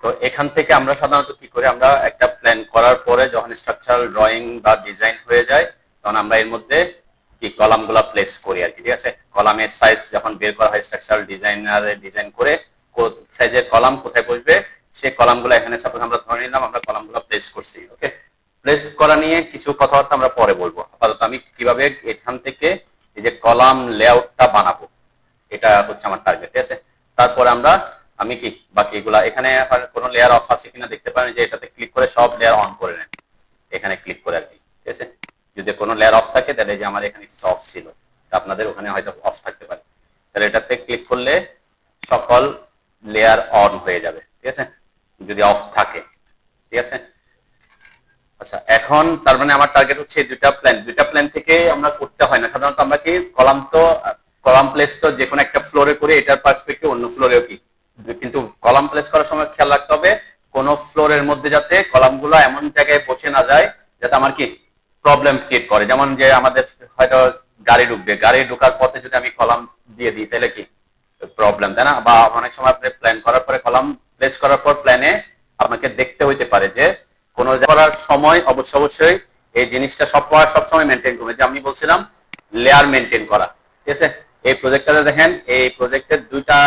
তো এখান থেকে আমরা সাধারণত কি করি, আমরা একটা প্ল্যান করার পরে যখন স্ট্রাকচারাল ড্রয়িং বা ডিজাইন হয়ে যায় তখন আমরা এর মধ্যে কি কলামগুলো প্লেস করি আর কি, ঠিক আছে। কলামের সাইজ যখন বের করা হয় স্ট্রাকচারাল ডিজাইনারে ডিজাইন করে সাইজের কলাম কোথায় বসবে সেই কলামগুলো এখানে সাপোজ আমরা ধরে নিলাম আমরা কলামগুলো প্লেস করছি। ওকে, প্লেস করা নিয়ে কিছু কথাবার্তা আমরা পরে বলবো। আপাতত আমি কিভাবে এখান থেকে এই যে কলাম লেআউটটা বানাবো এটা হচ্ছে আমার টার্গেট, ঠিক আছে। তারপরে আমি কি বাকি এগুলা এখানে কোনো লেয়ার অফ আছে কিনা দেখতে পারেন যে এটাতে ক্লিক করে সব লেয়ার অন করে নেন, এখানে ক্লিক করে আর কি, ঠিক আছে। যদি কোনো লেয়ার অফ থাকে তাহলে যে আমার এখানে কিছু অফ ছিল, আপনাদের ওখানে হয়তো অফ থাকতে পারে, তাহলে এটাতে ক্লিক করলে সকল লেয়ার অন হয়ে যাবে, ঠিক আছে, যদি অফ থাকে, ঠিক আছে। আচ্ছা, এখন তার মানে আমার টার্গেট হচ্ছে দুইটা প্ল্যান থেকে আমরা করতে হয় না। সাধারণত আমরা কি কলাম প্লেস তো যে কোনো একটা ফ্লোরে করে এটার পার্সপেক্টিভ অন্য ফ্লোরেও কি, কিন্তু কলাম প্লেস করার সময় খেয়াল রাখতে হবে কোন ফ্লোরের মধ্যে যাতে কলামগুলো এমন জায়গায় বসে না যায় যাতে আমার কি প্রবলেম ক্রিয়েট করে। যেমন যে আমাদের হয়তো গাড়ি ঢুকবে, গাড়ি ঢোকার পথে যদি আমি কলাম দিয়ে দিই তাহলে কি প্রবলেম, তাই না? বা অনেক সময় আপনি প্ল্যান করার পরে কলাম প্লেস করার পর প্ল্যানে আপনাকে দেখতে হইতে পারে যে কোন করার সময় অবশ্যই এই জিনিসটা সবসময় মেনটেন করবে, যে আমি বলছিলাম লেয়ার মেনটেন করা, ঠিক আছে। এই প্রজেক্টটাতে দেখেন এই প্রজেক্টের দুইটা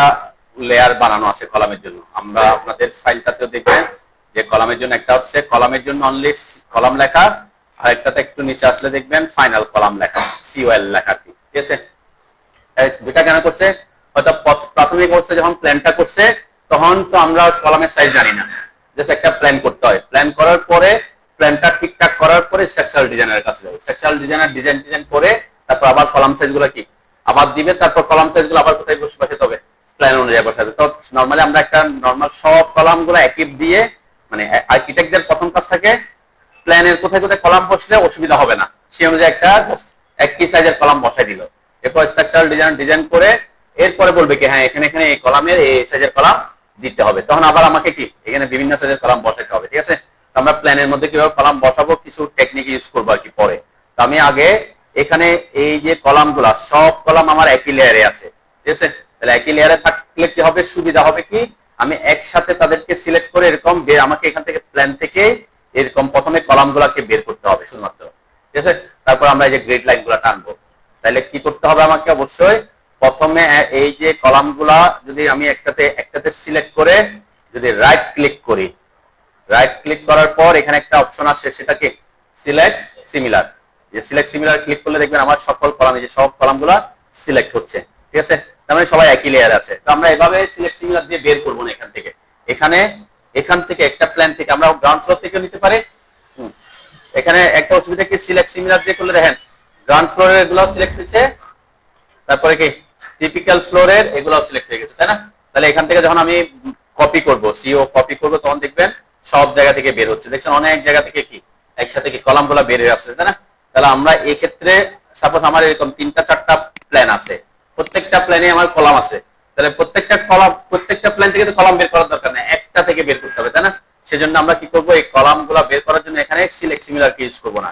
লেয়ার বানানো আছে কলামের জন্য। আমরা আপনাদের ফাইলটাতেও দেখবেন যে কলামের জন্য একটা হচ্ছে কলামের জন্য অনলি কলাম লেখা, আর একটাতে একটু নিচে আসলে দেখবেন ফাইনাল কলাম লেখা, সিওএল লেখা, ঠিক আছে। দুইটা কেন করছে, হয়তো প্রাথমিক অবস্থায় যখন প্ল্যানটা করছে তখন তো আমরা কলামের সাইজ জানি না, জাস্ট একটা প্ল্যান করতে হয়। প্ল্যান করার পরে প্ল্যানটা ঠিকঠাক করার পরে স্ট্রাকচারাল ডিজাইনারের কাছে যাবে, স্ট্রাকচারাল ডিজাইনার ডিজাইন করে তারপর আবার কলাম সাইজ গুলো কি আবার দিবে, তারপর কলাম সাইজ গুলো আবার কোথায় বসাতে হবে প্ল্যান অনুযায়ী বসাতে। তো নরমালি আমরা একটা নরমাল সব কলাম গুলো একই দিয়ে, মানে আর্কিটেক্টদের প্রথম কাজ থাকে প্ল্যানের কোথায় কোথায় কলাম বসলে অসুবিধা হবে না সেই অনুযায়ী একটা একই সাইজের কলাম বসাই দিল। এরপর স্ট্রাকচারাল ডিজাইন করে এরপরে বলবে কি হ্যাঁ এখানে এই কলামের এই সাইজের কলাম দিতে হবে, তখন আবার আমাকে কি এখানে বিভিন্ন সাইজের কলাম বসাতে হবে, ঠিক আছে। আমরা প্ল্যানের মধ্যে কিভাবে কলাম বসাবো কিছু টেকনিক ইউজ করবো আর কি পরে। তো আমি আগে এখানে এই যে কলামগুলা সব কলাম আমার একই লেয়ারে আছে, ঠিক আছে। তাহলে একই লেয়ারে থাকলে কি হবে, সুবিধা হবে কি আমি একসাথে তাদেরকে সিলেক্ট করে এরকম আমাকে এখান থেকে প্ল্যান থেকে এরকম প্রথমে কলামগুলাকে বের করতে হবে শুধুমাত্র, ঠিক আছে। তারপর আমরা এই যে গ্রিড লাইন গুলা টানবো, তাহলে কি করতে হবে আমাকে অবশ্যই প্রথমে এই যে কলামগুলা যদি আমি একটাতে সিলেক্ট করে যদি রাইট ক্লিক করি, রাইট ক্লিক করার পর এখানে একটা অপশন আসে সেটাকে সিলেক্ট সিমিলার, যে সিলেক্ট সিমিলার ক্লিক করলে দেখবেন আমার সকল কলাম এই যে সব কলামগুলা সিলেক্ট হচ্ছে, ঠিক আছে। তার মানে সবাই একই লেয়ার আছে। তো আমরা এভাবে সিলেক্ট সিমিলার দিয়ে বের করবো না এখান থেকে, এখান থেকে একটা প্ল্যান থেকে আমরা গ্রাউন্ড ফ্লোর থেকে নিতে পারি। এখানে একটা অসুবিধা কি সিলেক্ট সিমিলার দিয়ে করলে দেখেন গ্রাউন্ড ফ্লোরের এগুলো সিলেক্ট হয়েছে, তারপরে কি টিপিক্যাল ফ্লোরের এগুলো সিলেক্ট হয়ে গেছে, তাই না? তাহলে এখান থেকে যখন আমি কপি করব সিও কপি করব তখন দেখবেন সব জায়গা থেকে বের হচ্ছে, দেখছেন অনেক জায়গা থেকে কি একসাথে কি কলামগুলো বের হয়ে আসছে, তাই না? তাহলে আমরা এই ক্ষেত্রে সাপোজ আমার এরকম 3-4টা প্ল্যান আছে, প্রত্যেকটা প্ল্যানে আমার কলাম আছে, তাহলে প্রত্যেকটা প্ল্যান থেকে তো কলাম বের করার দরকার নেই, একটা থেকে বের করতে হবে, তাই না? সেজন্য আমরা কি করব এই কলামগুলো বের করার জন্য এখানে সিলেক্ট সিমিলার কে ইউজ করব না,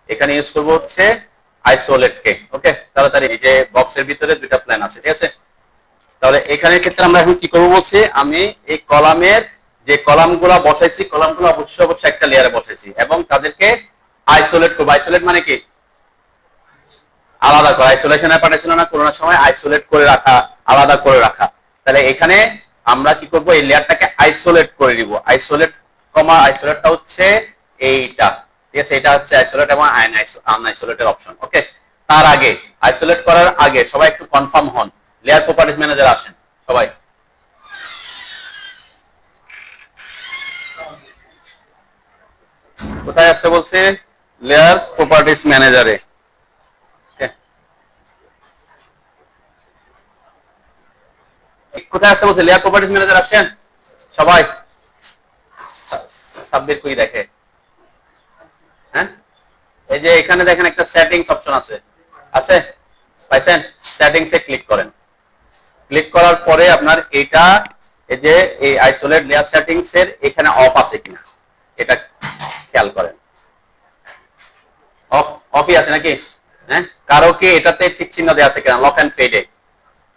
এখানে ইউজ করব হচ্ছে আইসোলেট কে। ওকে, তাড়াতাড়ি এই যে বক্সের ভিতরে দুইটা প্ল্যান আছে, ঠিক আছে। তাহলে এখানের ক্ষেত্রে আমরা এখন কি করব বলছি, আমি এই কলামের যে কলামগুলো বসাইছি কলামগুলো অবশ্যই একটা লেয়ারে বসাইছি এবং তাদেরকে আইসোলেট করব। আইসোলেট মানে কি আলাদা করা, আইসোলেশনে পাঠাইছিল না করোনার সময়, আইসোলেট করে রাখা, আলাদা করে রাখা। তাহলে এখানে আমরা কি করব এই লেয়ারটাকে আইসোলেট করে দিব। আইসোলেটটা হচ্ছে এইটা, ঠিক আছে, এটা হচ্ছে আইসোলেট এবং আনআইসোলেটের অপশন। ওকে, তার আগে আইসোলেট করার আগে সবাই একটু কনফার্ম হন, লেয়ার প্রপার্টিজ ম্যানেজার আসেন সবাই। কোথায় আসতে বলছে, লেয়ার প্রপার্টিজ ম্যানেজারে। কোথায় আসতে বলছে, লেয়ার প্রপার্টিজ ম্যানেজার আসেন সবাই। সাবমিট কই দেখে, হ্যাঁ এই যে এখানে দেখেন একটা সেটিংস অপশন আছে, পাইছেন? সেটিংসে ক্লিক করেন, ক্লিক করার পরে আপনার এটা এই যে এই আইসোলেট লেয়ার সেটিংস এর এখানে অফ আছে কিনা এটা খেয়াল করেন। অফই আছে নাকি? হ্যাঁ, কারো কি এটাতে ঠিক চিহ্ন দেওয়া আছে কিনা লক এন্ড ফেডে?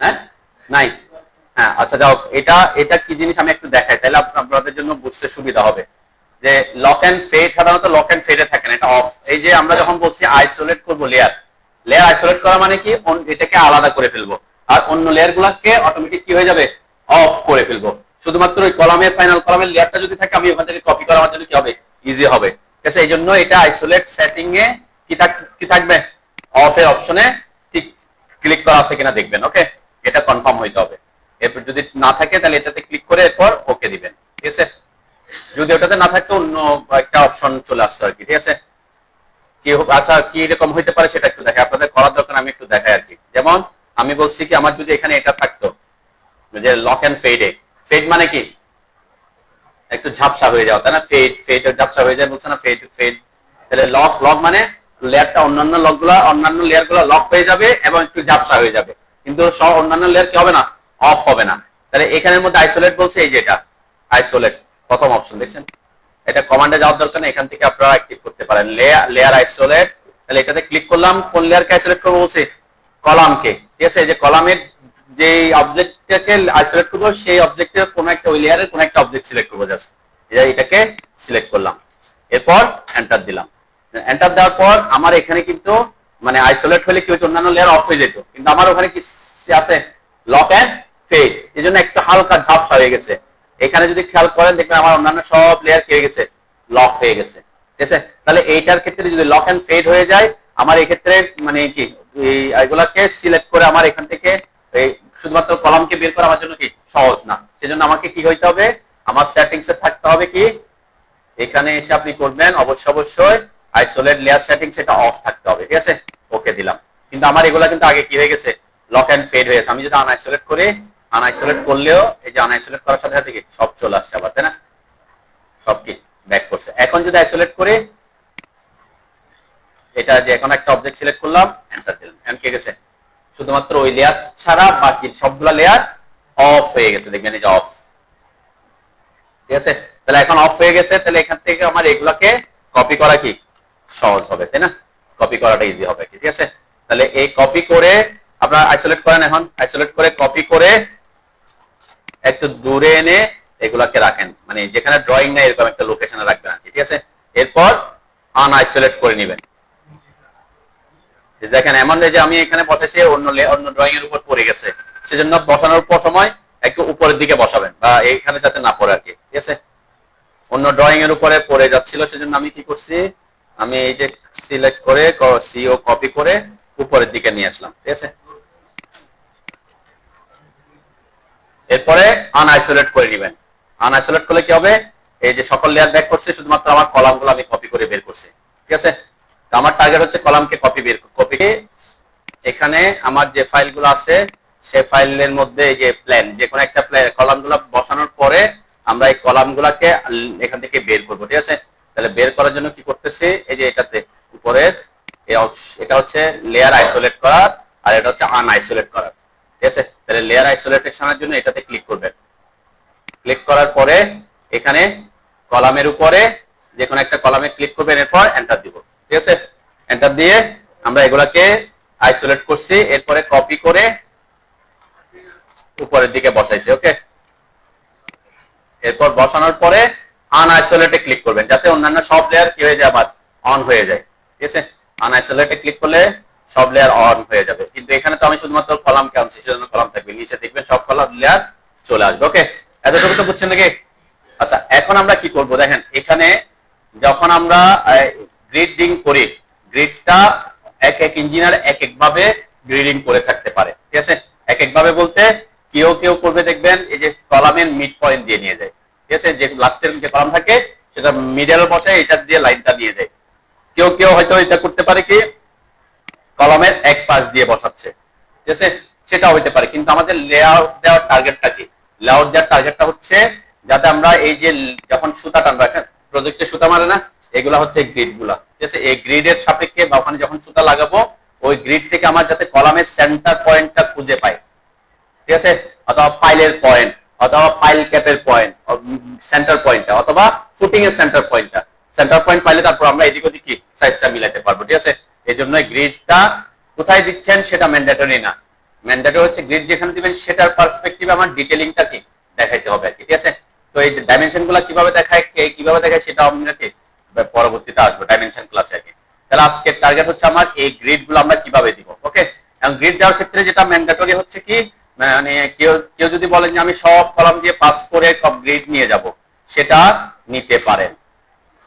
হ্যাঁ নাই। হ্যাঁ আচ্ছা যাও, এটা কি জিনিস আমি একটু দেখাই তাহলে আপনাদের জন্য জন্য বুঝতে সুবিধা হবে যে লক এন্ড ফেড সাধারণত লক এন্ড ফেডে থাকে না, এটা অফ। এই যে আমরা যখন বলছি আইসোলেট করবো লেয়ার, লেয়ার আইসোলেট করা মানে কি এটাকে আলাদা করে ফেলবো, আর অন্য লেয়ার গুলাকে অটোমেটিক কি হয়ে যাবে, অফ করে ফেলবো। শুধুমাত্র ওই কলামের ফাইনাল কলামের লেয়ারটা যদি থাকে আমি ওখান থেকে কপি করা আমার জন্য কি হবে, ইজি হবে। ঠিক আছে, এই জন্য এটা আইসোলেট সেটিং এ কি থাকবে, অফ এর অপশনে ঠিক ক্লিক করা আছে কিনা দেখবেন। ওকে, এটা কনফার্ম হইতে হবে। এরপর যদি না থাকে তাহলে এটাতে ক্লিক করে এরপর ওকে দিবেন। ঠিক আছে, যদি ওটাতে না থাকে অন্য একটা অপশন চলে আসতো আর কি। ঠিক আছে, কি আচ্ছা কি রকম হইতে পারে সেটা একটু দেখাই, আপনাদের করার দরকার আমি একটু দেখাই আর কি। যেমন আমি বলছি কি আমার যদি এখানে এটা থাকতো যে লক এন্ড ফেডে, ফেড মানে কি একটু ঝাপসা হয়ে যাও, তাই না, ফেড ঝাপসা হয়ে যায় বলছে না, ফেড। তাহলে লক মানে লেয়ারটা অন্যান্য লেয়ার গুলো লক হয়ে যাবে এবং একটু ঝাপসা হয়ে যাবে, কিন্তু সব অন্যান্য লেয়ার কি হবে না, অফ হবে না। তাহলে এখানের মধ্যে আইসোলেট বলছে, এই যে এটা আইসোলেট প্রথম অপশন দেখছেন, এটা কমান্ডে যাওয়ার দরকার নেই, এখান থেকে আপনারা অ্যাক্টিভ করতে পারেন লেয়ার আইসোলেট। তাহলে এটাতে ক্লিক করলাম, কোন লেয়ারকে আইসোলেট করবো বলছে, কলামকে। ঠিক আছে, যে কলামের যে অবজেক্টটাকে আইসোলেট করবো সেই অবজেক্টের কোন একটা ওই লেয়ারের কোন একটা অবজেক্ট সিলেক্ট করবো, জাস্ট এটাকে সিলেক্ট করলাম, এরপর এন্টার দিলাম। এন্টার দেওয়ার পর আমার এখানে কিন্তু মানে আইসোলেট হলে কি হতো, অন্যান্য লেয়ার অফ হয়ে যেত, কিন্তু আমার ওখানে কি আছে, লক এন্ড ফেড, এই জন্য একটা হালকা ঝাপসা হয়ে গেছে। এখানে যদি খেয়াল করেন দেখবেন আমার অন্যান্য সব লেয়ার কি হয়ে গেছে, লক হয়ে গেছে। ঠিক আছে, তাহলে এইটার ক্ষেত্রে যদি লক এন্ড ফেড হয়ে যায় আমার এই ক্ষেত্রে মানে কি এইগুলাকে সিলেক্ট করে আমার এখান থেকে এই শুধুমাত্র কলামকে বের করা আমার জন্য কি সহজ না, সেজন্য আমাকে কি হইতে হবে, আমার সেটিংস এ থাকতে হবে কি, এখানে এসে আপনি করবেন অবশ্যই আইসোলেট লেয়ার সেটিংস এটা অফ থাকতে হবে। ঠিক আছে, ওকে দিলাম। কিন্তু আমার এগুলা কিন্তু আগে কি হয়ে গেছে, লক এন্ড ফেড হয়ে গেছে। আমি যদি আনআইসোলেট করি, আনআইসোলেট করলেও এই যে আনআইসোলেট করার সাথে সাথে সব চলে আসছে আবার, তাই না, সব কি ব্যাক করছে। এখন যদি আইসোলেট করি, এটা যে এখন একটা অবজেক্ট সিলেক্ট করলাম, এন্টার দিলাম, এখন কি গেছে, শুধুমাত্র ওই লেয়ার ছাড়া বাকি সবগুলা লেয়ার অফ হয়ে গেছে, দেখবেন এই যে অফ। ঠিক আছে, তাহলে এখন অফ হয়ে গেছে, তাহলে এখান থেকে আমার এগুলাকে কপি করা কি সহজ হবে, তাই না, কপি করাটা ইজি হবে। ঠিক আছে, তাহলে এই কপি করে আপনারা আইসোলেট করেন, এখন আইসোলেট করে কপি করে একটু দূরে এনে এগুলাকে রাখেন, মানে যেখানে ড্রয়িং নাই এরকম একটা লোকেশনে রাখবেন আর কি। ঠিক আছে, এরপর আনআইসোলেট করে নেবেন। দেখেন এমন যে আমি এখানে বসাইছি অন্য ড্রয়িং এর উপর পড়ে গেছে, সেজন্য বসানোর পর সময় একটু উপরের দিকে বসাবেন বা এইখানে যাতে না পড়ে আর কি। ঠিক আছে, অন্য ড্রয়িং এর উপরে পড়ে যাচ্ছিল, সেজন্য আমি কি করছি, আমি এই যে সিলেক্ট করে সিও কপি করে উপরের দিকে নিয়ে আসলাম। ঠিক আছে, এরপরে আনআইসোলেট করে নেবেন। আনআইসোলেট করলে কি হবে, এই যে সকল লেয়ার ব্যাক করছে, শুধুমাত্র আমার কলামগুলো আমি কপি করে বের করছি। ঠিক আছে, তো আমার টার্গেট হচ্ছে কলামকে কপি এখানে আমার যে ফাইলগুলো আছে সেই ফাইলের মধ্যে এই যে প্ল্যান, যে কোনো একটা কলামগুলো বসানোর পরে আমরা এই কলামগুলোকে এখান থেকে বের করব। ঠিক আছে, তাহলে বের করার জন্য কি করতেছি, এই যে এটাতে উপরের এটা হচ্ছে লেয়ার আইসোলেট করার, আর এটা হচ্ছে আনআইসোলেট করার। ঠিক আছে, তাহলে লেয়ার আইসোলেশনের জন্য এটাতে ক্লিক করবেন। ক্লিক করার পরে এখানে কলামের উপরে যে কোনো একটা কলামে ক্লিক করবেন, এরপর এন্টার দিব। ঠিক আছে, এন্টার দিয়ে আমরা এগুলাকে আইসোলেট করছি, এরপরে কপি করে উপরের দিকে বসাইছি। ওকে, এরপর বসানোর পরে আনআইসোলেটে ক্লিক করবেন, যাতে অন্যান্য সব লেয়ার কি হয়ে যায়, আবার অন হয়ে যায়। ঠিক আছে, আনআইসোলেটে ক্লিক করলে সব লেয়ার অন হয়ে যাবে, কিন্তু এখানে তো আমি শুধুমাত্র কলামকে আনছি, সেজন্য কলাম থাকবে, নিচে দেখবেন সব কলাম লেয়ার চলে আসবে। ওকে, এতটুকু তো বুঝছেন নাকি? আচ্ছা, এখন আমরা কি করব, দেখেন এখানে যখন আমরা গ্রিডিং করি, গ্রিডটা এক ইঞ্জিনিয়ার এক ভাবে গ্রিডিং করে থাকতে পারে। ঠিক আছে, এক ভাবে বলতে কেউ করবে দেখবেন এই যে কলামের মিড পয়েন্ট দিয়ে নিয়ে যায়। ঠিক আছে, যে লাস্টের যে কলাম থাকে সেটা মিডল বসে এটা দিয়ে লাইনটা নিয়ে যায়। কেউ হয়তো এটা করতে পারে কি কলামের এক পাশ দিয়ে বসাচ্ছে। ঠিক আছে, সেটা হইতে পারে, কিন্তু আমাদের লেআউট দেওয়ার টার্গেটটা কি, লেআউট দেওয়ার টার্গেটটা হচ্ছে যাতে আমরা এই যে যখন সুতা টানবো, প্রজেক্টে সুতা মারে না, এগুলা হচ্ছে গ্রিড গুলা। ঠিক আছে, এই গ্রিডের সাপেক্ষে বা ওখানে যখন সুতা লাগাবো ওই গ্রিড থেকে আমার যাতে কলামের সেন্টার পয়েন্টটা খুঁজে পাই। ঠিক আছে, অথবা পাইলের পয়েন্ট, অথবা পাইল ক্যাপের পয়েন্ট সেন্টার পয়েন্টটা, অথবা ফুটিং এর সেন্টার পয়েন্ট পাইলে তারপর আমরা এদিক ওদিক কি সাইজটা মিলাতে পারবো। ঠিক আছে, এই জন্য গ্রিডটা কোথায় দিচ্ছেন সেটা ম্যান্ডেটরি না, ম্যান্ডেটরি হচ্ছে গ্রিড যেখানে দিবেন সেটার পার্সপেক্টিভে আমার ডিটেইলিংটা কি দেখাইতে হবে আর কি। ঠিক আছে, তো এই ডাইমেনশন গুলা কিভাবে দেখায় সেটা আমরা কি পরবর্তীতে আসবো ডাইমেনশন ক্লাসে আর কি। তাহলে আজকের টার্গেট হচ্ছে আমার এই গ্রিড গুলো আমরা কিভাবে দিব। ওকে, এবং গ্রিড দেওয়ার ক্ষেত্রে যেটা ম্যান্ডেটরি হচ্ছে কি, মানে কেউ কেউ যদি বলেন যে আমি সব কলাম দিয়ে পাস করে সব গ্রিড নিয়ে যাব, সেটা নিতে পারেন।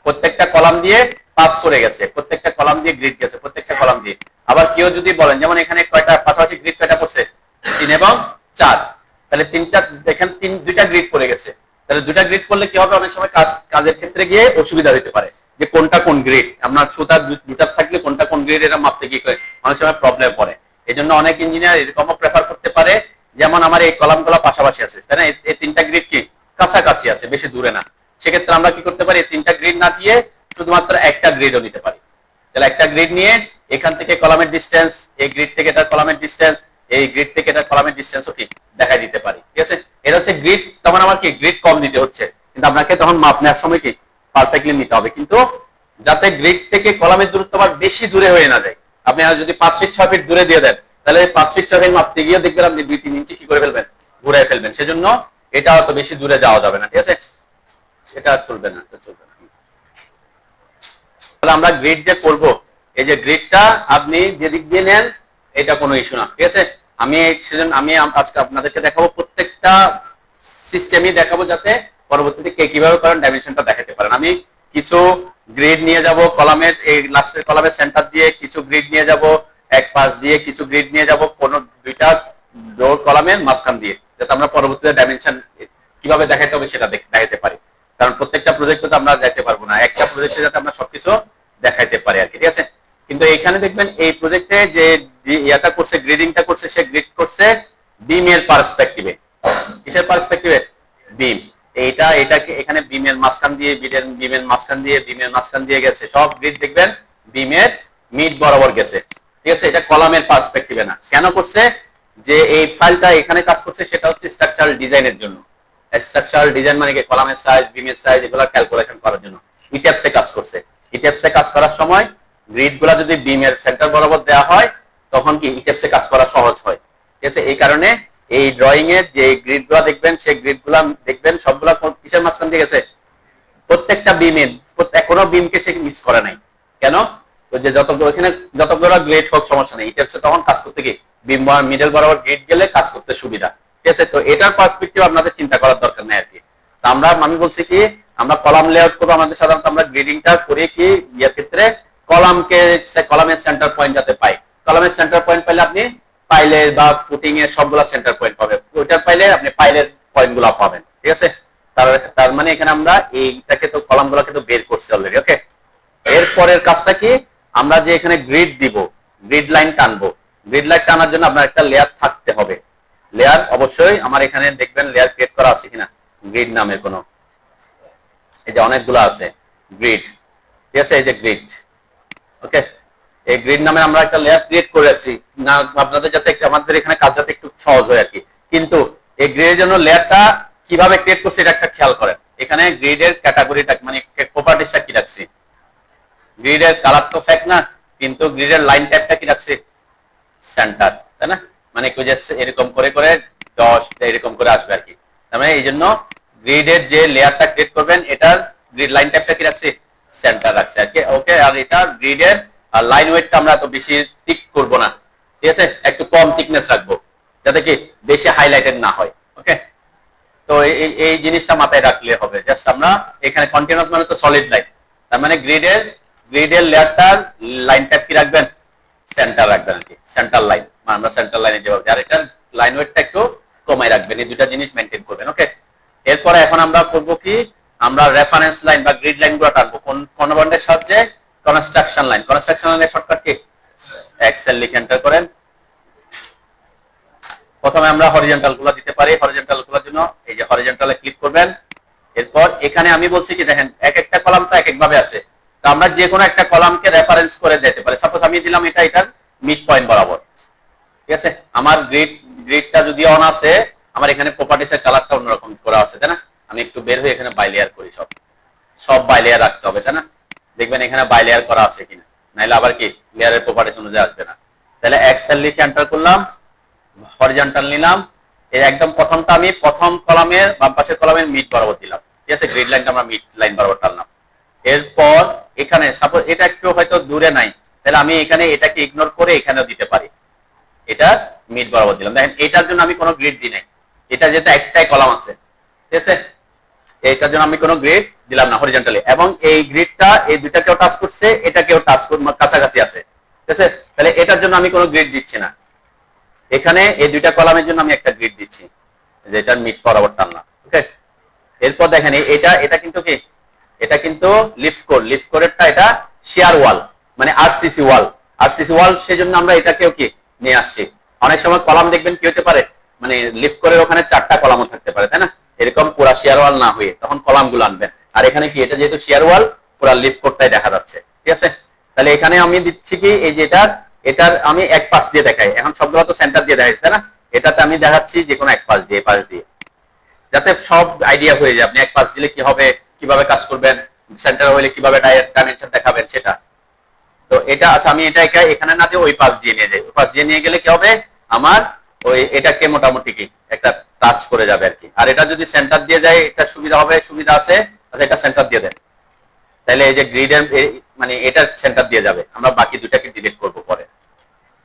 প্রত্যেকটা কলাম দিয়ে পাস করে গেছে, প্রত্যেকটা কলাম দিয়ে গ্রিড গেছে, প্রত্যেকটা কলাম দিয়ে। আবার কেউ যদি বলেন যেমন এখানে কয়টা পাশাপাশি গ্রিড কয়টা পড়ছে, 3 এবং 4, তাহলে তিনটা দেখেন দুইটা গ্রিড পড়ে গেছে। তাহলে দুইটা গ্রিড করলে কি হবে, অনেক সময় কাজের ক্ষেত্রে গিয়ে অসুবিধা হতে পারে যে কোনটা কোন গ্রিড, আপনার সুতা দুটা থাকলে কোনটা কোন গ্রিড এটা মাপতে গিয়ে অনেক সময় প্রবলেম পড়ে। এই জন্য অনেক ইঞ্জিনিয়ার এরকমও প্রেফার করতে পারে, যেমন আমার এই কলামগুলো পাশাপাশি আছে, তাই না, এই তিনটা গ্রিড কি কাছাকাছি আছে, বেশি দূরে না। সেক্ষেত্রে আমরা কি করতে পারি, তিনটা গ্রিড না দিয়ে শুধুমাত্র একটা গ্রিডও নিতে পারি। তাহলে একটা গ্রিড নিয়ে এখান থেকে কলামের ডিসটেন্স, এই গ্রিড থেকে এটা কলামের ডিসটেন্স, এই গ্রিড থেকে এটা কলামের ডিসটেন্সও কি দেখাই দিতে পারি। ঠিক আছে, এটা হচ্ছে গ্রিড। তখন আমার কি গ্রিড কম দিতে হচ্ছে, কিন্তু আপনাকে তখন মাপ নেওয়ার সময় কি পারফেক্টলি নিতে হবে, কিন্তু যাতে গ্রিড থেকে কলামের দূরত্ব আবার বেশি দূরে হয়ে না যায়। আপনি যদি 5 ফিট 6 ফিট দূরে দিয়ে দেন, তাহলে 5 ফিট 6 ফিট মাপতে গিয়ে দেখবেন আপনি 2-3 ইঞ্চি কি করে ফেলবেন, ঘুরাই ফেলবেন। সেজন্য এটা অত বেশি দূরে যাওয়া যাবে না। ঠিক আছে, এটা চলবে না, এটা চলবে না। তাহলে আমরা গ্রিড যে করব, এই যে গ্রিডটা আপনি যেদিক দিয়ে নেন এটা কোনো ইস্যু না। ঠিক আছে, আমি আজকে আপনাদেরকে দেখাবো, প্রত্যেকটা সিস্টেমই দেখাবো, যাতে পরবর্তীতে কে কিভাবে করেন ডাইমেনশনটা দেখাতে পারেন। আমি কিছু গ্রিড নিয়ে যাব কলামের এই লাস্টের কলামের সেন্টার দিয়ে, কিছু গ্রিড নিয়ে যাব এক পাশ দিয়ে, কিছু গ্রিড নিয়ে যাব কোন দুইটা ডোর কলামের মাঝখান দিয়ে, যাতে আমরা পরবর্তীতে ডাইমেনশন কিভাবে দেখাতে হবে সেটা দেখাতে পারি। কারণ প্রত্যেকটা প্রজেক্টে তো আমরা দেখাতে পারবো না, একটা প্রজেক্টে যাতে আমরা সবকিছু দেখাইতে পারি আর কি। ঠিক আছে, কিন্তু এইখানে দেখবেন এই প্রজেক্টে যে ইয়াটা করছে, গ্রিডিংটা করছে, সে গ্রিড করছে বিমের পার্সপেক্টিভে। কিসের পার্সপেক্টিভে? বিম। এটাকে এখানে বিমের মাঝখান দিয়ে, বিমের মাঝখান দিয়ে গেছে, সব গ্রিড দেখবেন বিমের মিড বরাবর গেছে। ঠিক আছে, এটা কলামের পার্সপেক্টিভে না। কেন করছে? যে এই ফাইলটা এখানে কাজ করছে সেটা হচ্ছে স্ট্রাকচারাল ডিজাইনের জন্য। স্ট্রাকচারাল ডিজাইন মানে কি, কলামের সাইজ, বিমের সাইজ, এগুলো ক্যালকুলেশন করার জন্য ইটেপসে কাজ করছে। ইটেপসে কাজ করার সময় গ্রিড গুলা যদি বিমের সেন্টার বরাবর দেওয়া হয়, তখন কি ইটেপসে কাজ করা সহজ হয়। ঠিক আছে, এই কারণে এই ড্রয়িং এর যে গ্রিড গুলা দেখবেন, সেই গ্রিড গুলা দেখবেন সবগুলা কিসের মাঝখান দিয়ে গেছে, প্রত্যেকটা বিমের, কোনো বিমকে সে মিস করে নাই। কেন? তো যে যতগুলো গ্রিড হোক সমস্যা নেই, ইটেপসে তখন কাজ করতে কি বিম মিডল বরাবর গ্রিড গেলে কাজ করতে সুবিধা। ঠিক আছে, তো এটার পার্সপেক্টিভ আপনাদের চিন্তা করার দরকার নেই আর কি। তো আমি বলছি কি, আমরা কলাম লেআউট করবো, আমাদের সাধারণত আমরা গ্রিডিংটা করে কি ইয়ার ক্ষেত্রে কলামের সেন্টার পয়েন্ট যাতে পাই। কলামের সেন্টার পয়েন্ট পাইলে আপনি পাইলের বা ফুটিং এর সবগুলা সেন্টার পয়েন্ট পাবেন, ওইটার পাইলে আপনি পাইলের পয়েন্ট গুলা পাবেন। ঠিক আছে, তার মানে এখানে আমরা এইটাকে তো কলাম গুলাকে তো বের করছি অলরেডি। ওকে, এরপরের কাজটা কি, আমরা যে এখানে গ্রিড দিব, গ্রিড লাইন টানবো। গ্রিড লাইন টানার জন্য আপনার একটা লেয়ার থাকতে হবে। লেয়ার অবশ্যই আমার এখানে দেখবেন লেয়ার ক্রিয়েট করা আছে কিনা, গ্রিড নামের কোনো, এই যে অনেকগুলো আছে গ্রিড। ঠিক আছে, এই যে গ্রিড। ওকে, এই গ্রিড নামে আমরা একটা লেয়ার ক্রিয়েট করে রাখছি না, আপনাদের যাতে আমাদের এখানে কাজ যাতে একটু সহজ হয় আর কি। কিন্তু এই গ্রিডের জন্য লেয়ারটা কিভাবে ক্রিয়েট করছি এটা একটা খেয়াল করেন। এখানে গ্রিডের ক্যাটাগরিটা মানে প্রপার্টিসটা কি রাখছি, গ্রিডের কালার তো ফ্যাক্ট না, কিন্তু গ্রিডের লাইন টাইপটা কি রাখছি, সেন্টার, তাই না, মানে কি যে এরকম করে করে 10 এরকম করে আসবে আর কি। তার মানে এই জন্য গ্রিডের যে লেয়ারটা ক্রিয়েট করবেন, এটার গ্রিড লাইন টাইপটা কি রাখছি, সেন্টার রাখছি আর কি। ওকে, আর এটা গ্রিডের লাইন ওয়েটটা আমরা তো বেশি থিক করব না। ঠিক আছে, একটু কম থিকনেস রাখবো, যাতে কি বেশি হাইলাইটেড না হয়। ওকে, তো এই জিনিসটা মাথায় রাখলে হবে। জাস্ট আমরা এখানে কন্টিনিউয়াস মানে তো সলিড লাইন, তার মানে গ্রিডের লেয়ারটার লাইন টাইপ কি রাখবেন, সেন্টার রাখবেন আর কি, সেন্টার লাইন। আমরা সেন্টার লাইনে যেভাবে, আর এটার লাইন ওয়েটটা একটু কমাই রাখবেন, এই দুটা জিনিস মেনটেন করবেন। ওকে, এরপরে এখন আমরা করব কি, আমরা রেফারেন্স লাইন বা গ্রিড লাইন গুলো টানবো কোন বন্ডের সাহায্যে, কনস্ট্রাকশন লাইন। কনস্ট্রাকশন লাইনের শর্টকাট কি, এক্সেল লিখে এন্টার করেন। প্রথমে আমরা হরিজন্টাল গুলো দিতে পারি, হরিজন্টাল গুলোর জন্য এই যে হরিজন্টালে ক্লিক করবেন। এরপর এখানে আমি বলছি কি, দেখেন এক একটা কলাম তো এক এক ভাবে আছে, তো আমরা যে কোনো একটা কলামকে রেফারেন্স করে দিতে পারি। সাপোজ আমি দিলাম এটার মিড পয়েন্ট বরাবর। ঠিক আছে, আমার গ্রিডটা যদি অন আছে, আমার এখানে প্রপার্টিসের কালারটা অন্যরকম করা আছে, তাই না। আমি একটু বের হয়ে এখানে বাই লেয়ার করি, সব বাই লেয়ার রাখতে হবে, তাই না। দেখবেন এখানে বাই লেয়ার করা আছে কিনা, নাইলে আবার কি লেয়ারের প্রপার্টিস অনুযায়ী আসবে না। তাহলে এক্সেল লিখে এন্টার করলাম, হরিজন্টাল নিলাম, এই একদম প্রথমটা আমি প্রথম কলামের বাম পাশের কলামের মিড বরাবর দিলাম, ঠিক আছে, গ্রিড লাইনটা আমরা মিড লাইন বরাবর টানলাম। এরপর এখানে সাপোজ এটা একটু হয়তো দূরে নাই, তাহলে আমি এখানে এটাকে ইগনোর করে এখানেও দিতে পারি, এটা মিড বরাবর দিলাম। দেখেন এটার জন্য আমি কোনো গ্রিড দিই নাই, এটা যেটা একটাই কলাম আছে, ঠিক আছে, এইটার জন্য আমি কোনো গ্রিড দিলাম না হরিজন্টালি, এবং এই গ্রিডটা এই দুটাকেও টাচ করছে, এটাকেও টাচ কাছাকাছি আছে, ঠিক আছে, তাহলে এটার জন্য আমি কোনো গ্রিড দিচ্ছি না। এখানে এই দুইটা কলামের জন্য আমি একটা গ্রিড দিচ্ছি, যেটা মিড বরাবর টানলাম, ওকে। এরপর দেখেন এটা কিন্তু কি, এটা কিন্তু লিফট কোরেরটা এটা শেয়ার ওয়াল, মানে আরসিসি ওয়াল, সেজন্য আমরা এটাকেও কি নিয়ে আসছি। অনেক সময় কলাম দেখবেন কি হতে পারে, মানে লিফট কোরের ওখানে 4টা কলামও থাকতে পারে, তাই না, এরকম পুরো শেয়ার ওয়াল না হয়ে তখন কলাম গুলো আনবেন। আর এখানে কি, এটা যেহেতু শেয়ার ওয়াল, পুরো লিফট কোরটাই দেখা যাচ্ছে, ঠিক আছে। তাহলে এখানে আমি দিচ্ছি কি, এই যে এটার আমি এক পাশ দিয়ে দেখাই, এখন সবগুলো তো সেন্টার দিয়ে দেখাইছে, তাই না, এটাতে আমি দেখাচ্ছি যে কোনো এক পাশ দিয়ে, যাতে সব আইডিয়া হয়ে যায় আপনি এক পাশ দিলে কি হবে, কিভাবে কাজ করবেন, সেন্টার হইলে কিভাবে ডাইমেনশন দেখাবেন সেটা। তো এটা আচ্ছা, আমি এটা এখানে না দিয়ে ওই পাশ দিয়ে নিয়ে যাই, ওই পাশ দিয়ে নিয়ে গেলে কি হবে, আমার ওই এটাকে মোটামুটি কি একটা টাচ করে যাবে আর কি। আর এটা যদি সেন্টার দিয়ে যায় এটা সুবিধা হবে, সুবিধা আছে, আচ্ছা এটা সেন্টার দিয়ে দেন, তাহলে এই যে গ্রিডের মানে এটা সেন্টার দিয়ে যাবে, আমরা বাকি দুটাকে ডিলিট করব পরে।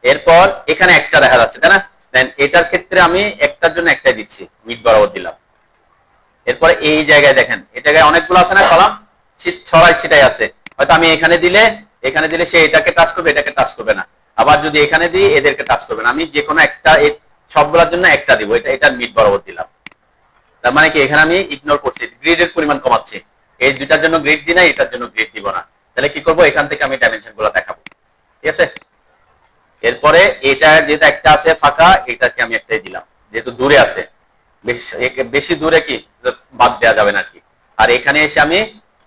এরপর এখানে একটা দেখা যাচ্ছে, তাই না, দেন এটার ক্ষেত্রে আমি একটার জন্য একটাই দিচ্ছি, মিড বরাবর দিলাম। এরপরে এই জায়গায় দেখেন, এই জায়গায় অনেকগুলো আছে না কলাম, ছিটাই আছে, হয়তো আমি এখানে দিলে সে এটাকে টাচ করবে, এটাকে টাচ করবে না, আবার যদি এখানে দিই এদেরকে টাচ করবে না, আমি যে কোনো একটা সবগুলোর জন্য একটা দিব, এটা মিড বরাবর দিলাম। তার মানে কি, এখানে আমি ইগনোর করছি, গ্রিডের পরিমাণ কমাচ্ছি, এই দুটার জন্য গ্রিড দিই না, এটার জন্য গ্রিড দিব না, তাহলে কি করব, এখান থেকে আমি ডাইমেনশন গুলো দেখাবো, ঠিক আছে। এরপরে এটা যেটা একটা আছে ফাঁকা, এটাকে আমি একটাই দিলাম, যেহেতু দূরে আছে, বেশি দূরে কি বাদ দেওয়া যাবে না কি। আর এখানে এসে আমি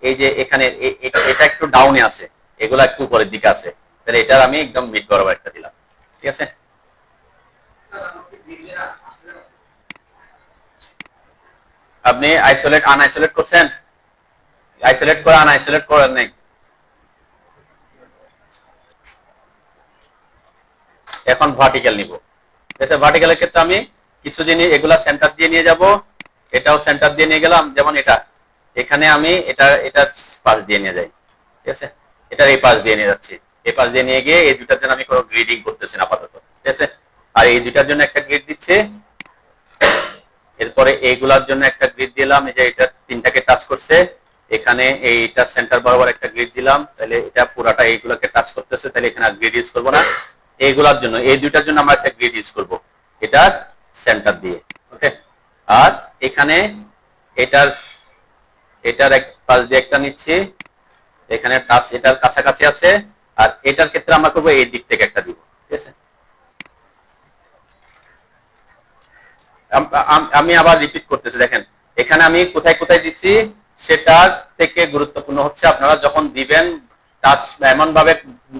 এই যে এখানে এটা একটু ডাউনে আছে, এগুলা একটু উপরের দিকে আছে, তাহলে এটার আমি একদম মিড বরাবর একটা দিলাম, ঠিক আছে। আপনি আনআইসোলেট করছেন, আইসোলেট করে আনআইসোলেট করেন নাই, এখন ভার্টিক্যাল নিব, ভার্টিক্যালের ক্ষেত্রে আমি কিছু জিনিস এগুলা সেন্টার দিয়ে নিয়ে যাব, এটাও সেন্টার দিয়ে নিয়ে গেলাম, যেমন এটা এখানে আমি এটার পাশ দিয়ে নিয়ে যাই, ঠিক আছে, এটার এই পাশ দিয়ে নিয়ে যাচ্ছি, এই পাশ দিয়ে নিয়ে গিয়ে এই দুটার জন্য আমি কোনো গ্রিডিং করতেছি না আপাতত, ঠিক আছে। আর এই দুটার জন্য একটা গ্রিড দিচ্ছে, এরপরে এইগুলার জন্য একটা গ্রিড দিলাম, এই যে এটা তিনটাকে টাচ করছে, এখানে এইটা সেন্টার বরাবর একটা গ্রিড দিলাম, তাহলে এটা পুরাটা এইগুলোকে টাচ করতেছে, তাহলে এখানে আর গ্রিড ইউজ করবো না। এইগুলার জন্য এই দুইটার জন্য আমরা একটা গ্রিড ইউজ করবো, এটা সেন্টার দিয়ে, ওকে। আর এখানে এটার এক পাশ দিয়ে একটা নিচ্ছি, এখানে টাচ এটার কাছাকাছি আছে, আর এটার ক্ষেত্রে আমরা করবো এই দিক থেকে একটা দিব, ঠিক আছে। আমি আবার রিপিট করতেছি, দেখেন এখানে আমি কোথায় কোথায় দিচ্ছি, সেটার থেকে গুরুত্বপূর্ণ হচ্ছে আপনারা যখন দিবেন টাচ এমন ভাবে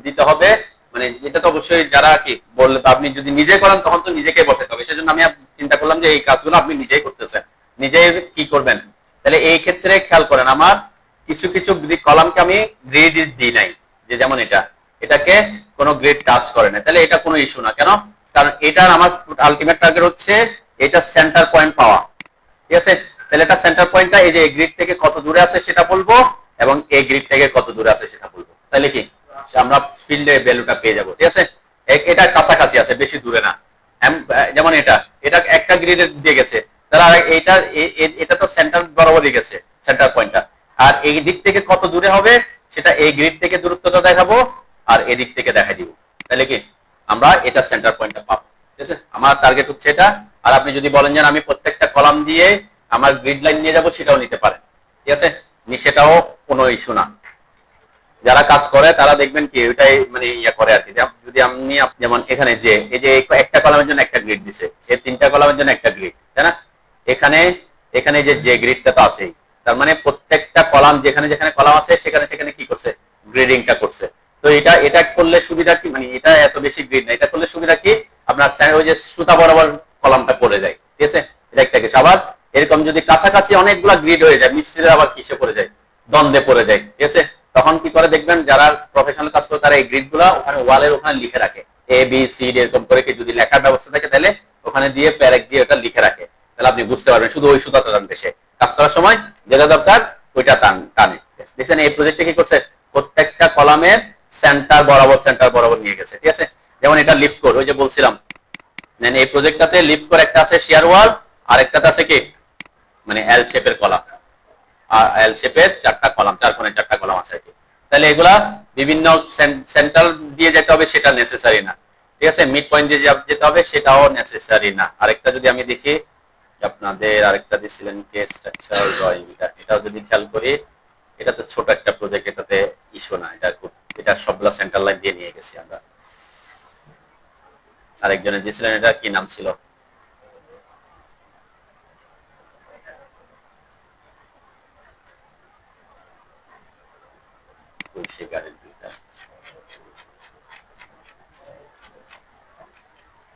দিতে হবে, মানে এটা তো অবশ্যই যারা কি বললে, আপনি যদি নিজে করেন তখন তো নিজেকে বসাতে হবে, সেজন্য আমি চিন্তা করলাম যে এই কাজগুলো আপনি নিজেই করতেছেন, নিজেই কি করবেন। তাহলে এই ক্ষেত্রে খেয়াল করেন, আমার কিছু কিছু কলামকে আমি গ্রিড দিই নাই, যে যেমন এটাকে কোনো গ্রিড টাচ করে না, তাহলে এটা কোনো ইস্যু না, কেন, কারণ এটার আমার আলটিমেট টার্গেট হচ্ছে এটা সেন্টার পয়েন্ট পাওয়া, ঠিক আছে। তাহলে এটা সেন্টার পয়েন্টটা এই যে গ্রিড থেকে কত দূরে আছে সেটা বলবো, এবং এই গ্রিড থেকে কত দূরে আছে সেটা বলবো, তাহলে কি আমরা ফিল্ডে ভ্যালুটা পেয়ে যাবো, ঠিক আছে। এটা কাছাকাছি আছে, বেশি দূরে না, যেমন এটা একটা গ্রিডে দিয়ে গেছে, তাহলে এটা তো সেন্টার বরাবরই গেছে সেন্টার পয়েন্টটা, আর এই দিক থেকে কত দূরে হবে সেটা এই গ্রিড থেকে দূরত্বটা দেখাবো, আর এদিক থেকে দেখাই দিব, তাহলে কি আমরা এটা সেন্টার পয়েন্টটা পাবো, ঠিক আছে। আমার টার্গেট হচ্ছে এটা। আর আপনি যদি বলেন যে আমি প্রত্যেকটা কলাম দিয়ে আমার গ্রিড লাইন নিয়ে যাব, সেটাও নিতে পারেন, ঠিক আছে, সেটাও কোনো ইস্যু না। যারা কাজ করে তারা দেখবেন কি ওইটাই মানে ইয়া করে আর কি। যদি আমি যেমন এখানে যে এই যে একটা কলামের জন্য একটা গ্রিড দিছে, এই তিনটা কলামের জন্য একটা গ্রিড, তাই না, এখানে যে গ্রিডটা তো আছেই, তার মানে প্রত্যেকটা কলাম যেখানে যেখানে কলাম আছে সেখানে সেখানে কি করছে, গ্রিডিংটা করছে। তো এটা করলে সুবিধা কি, মানে এটা এত বেশি গ্রিড না, এটা করলে সুবিধা কি, আপনার ওই যে সুতা বরাবর কলামটা পড়ে যায়, ঠিক আছে, এটা একটা কিছু। আবার এরকম যদি কাছাকাছি অনেকগুলা গ্রিড হয়ে যায়, মিস্ত্রিরা আবার কিসে পড়ে যায়, দ্বন্দ্বে পড়ে যায়, ঠিক আছে। তখন কি করে দেখবেন, যারা প্রফেশনাল কাজ করে তারা এই গ্রিড গুলা ওখানে ওয়ালের ওখানে লিখে রাখে, এ বি সি ডি এরকম করে যদি লেখার ব্যবস্থা থাকে তাহলে ওখানে দিয়ে প্যারেক দিয়ে ওটা লিখে রাখে, তাহলে আপনি বুঝতে পারবেন শুধু ওই সুতাটা টানবে, সে কাজ করার সময় যেটা দরকার ওইটা টানে। দেখছেন এই প্রজেক্টে কি করছে, প্রত্যেকটা কলামের সেন্টার বরাবর নিয়ে গেছে, ঠিক আছে। যেমন এটা লিফট কোড, ওই যে বলছিলাম এই প্রজেক্টটাতে লিফট কোড একটা আছে শেয়ার ওয়াল, আর একটাতে আছে কি মানে এল শেপের কলাম, আর এল শেপের 4টা কলাম, 4 কোণের 4টা কলাম আছে আর কি। তাহলে এগুলা বিভিন্ন সেন্টার দিয়ে যেতে হবে সেটা নেসেসারি না, ঠিক আছে। মিড পয়েন্ট দিয়ে যেতে হবে সেটাও নেসেসারি না। আরেকটা যদি আমি দেখি আপনাদের আরেকটা দিছিলেন কে স্ট্রাকচারাল ড্রয়িং, এটাও যদি খেয়াল করি, এটা তো ছোট একটা প্রজেক্ট, এটাতে ইস্যু না, এটা সবগুলা সেন্টার লাইন দিয়ে নিয়ে গেছি আমরা। আরেকজনে দিছিলেন, এটা কি নাম ছিল,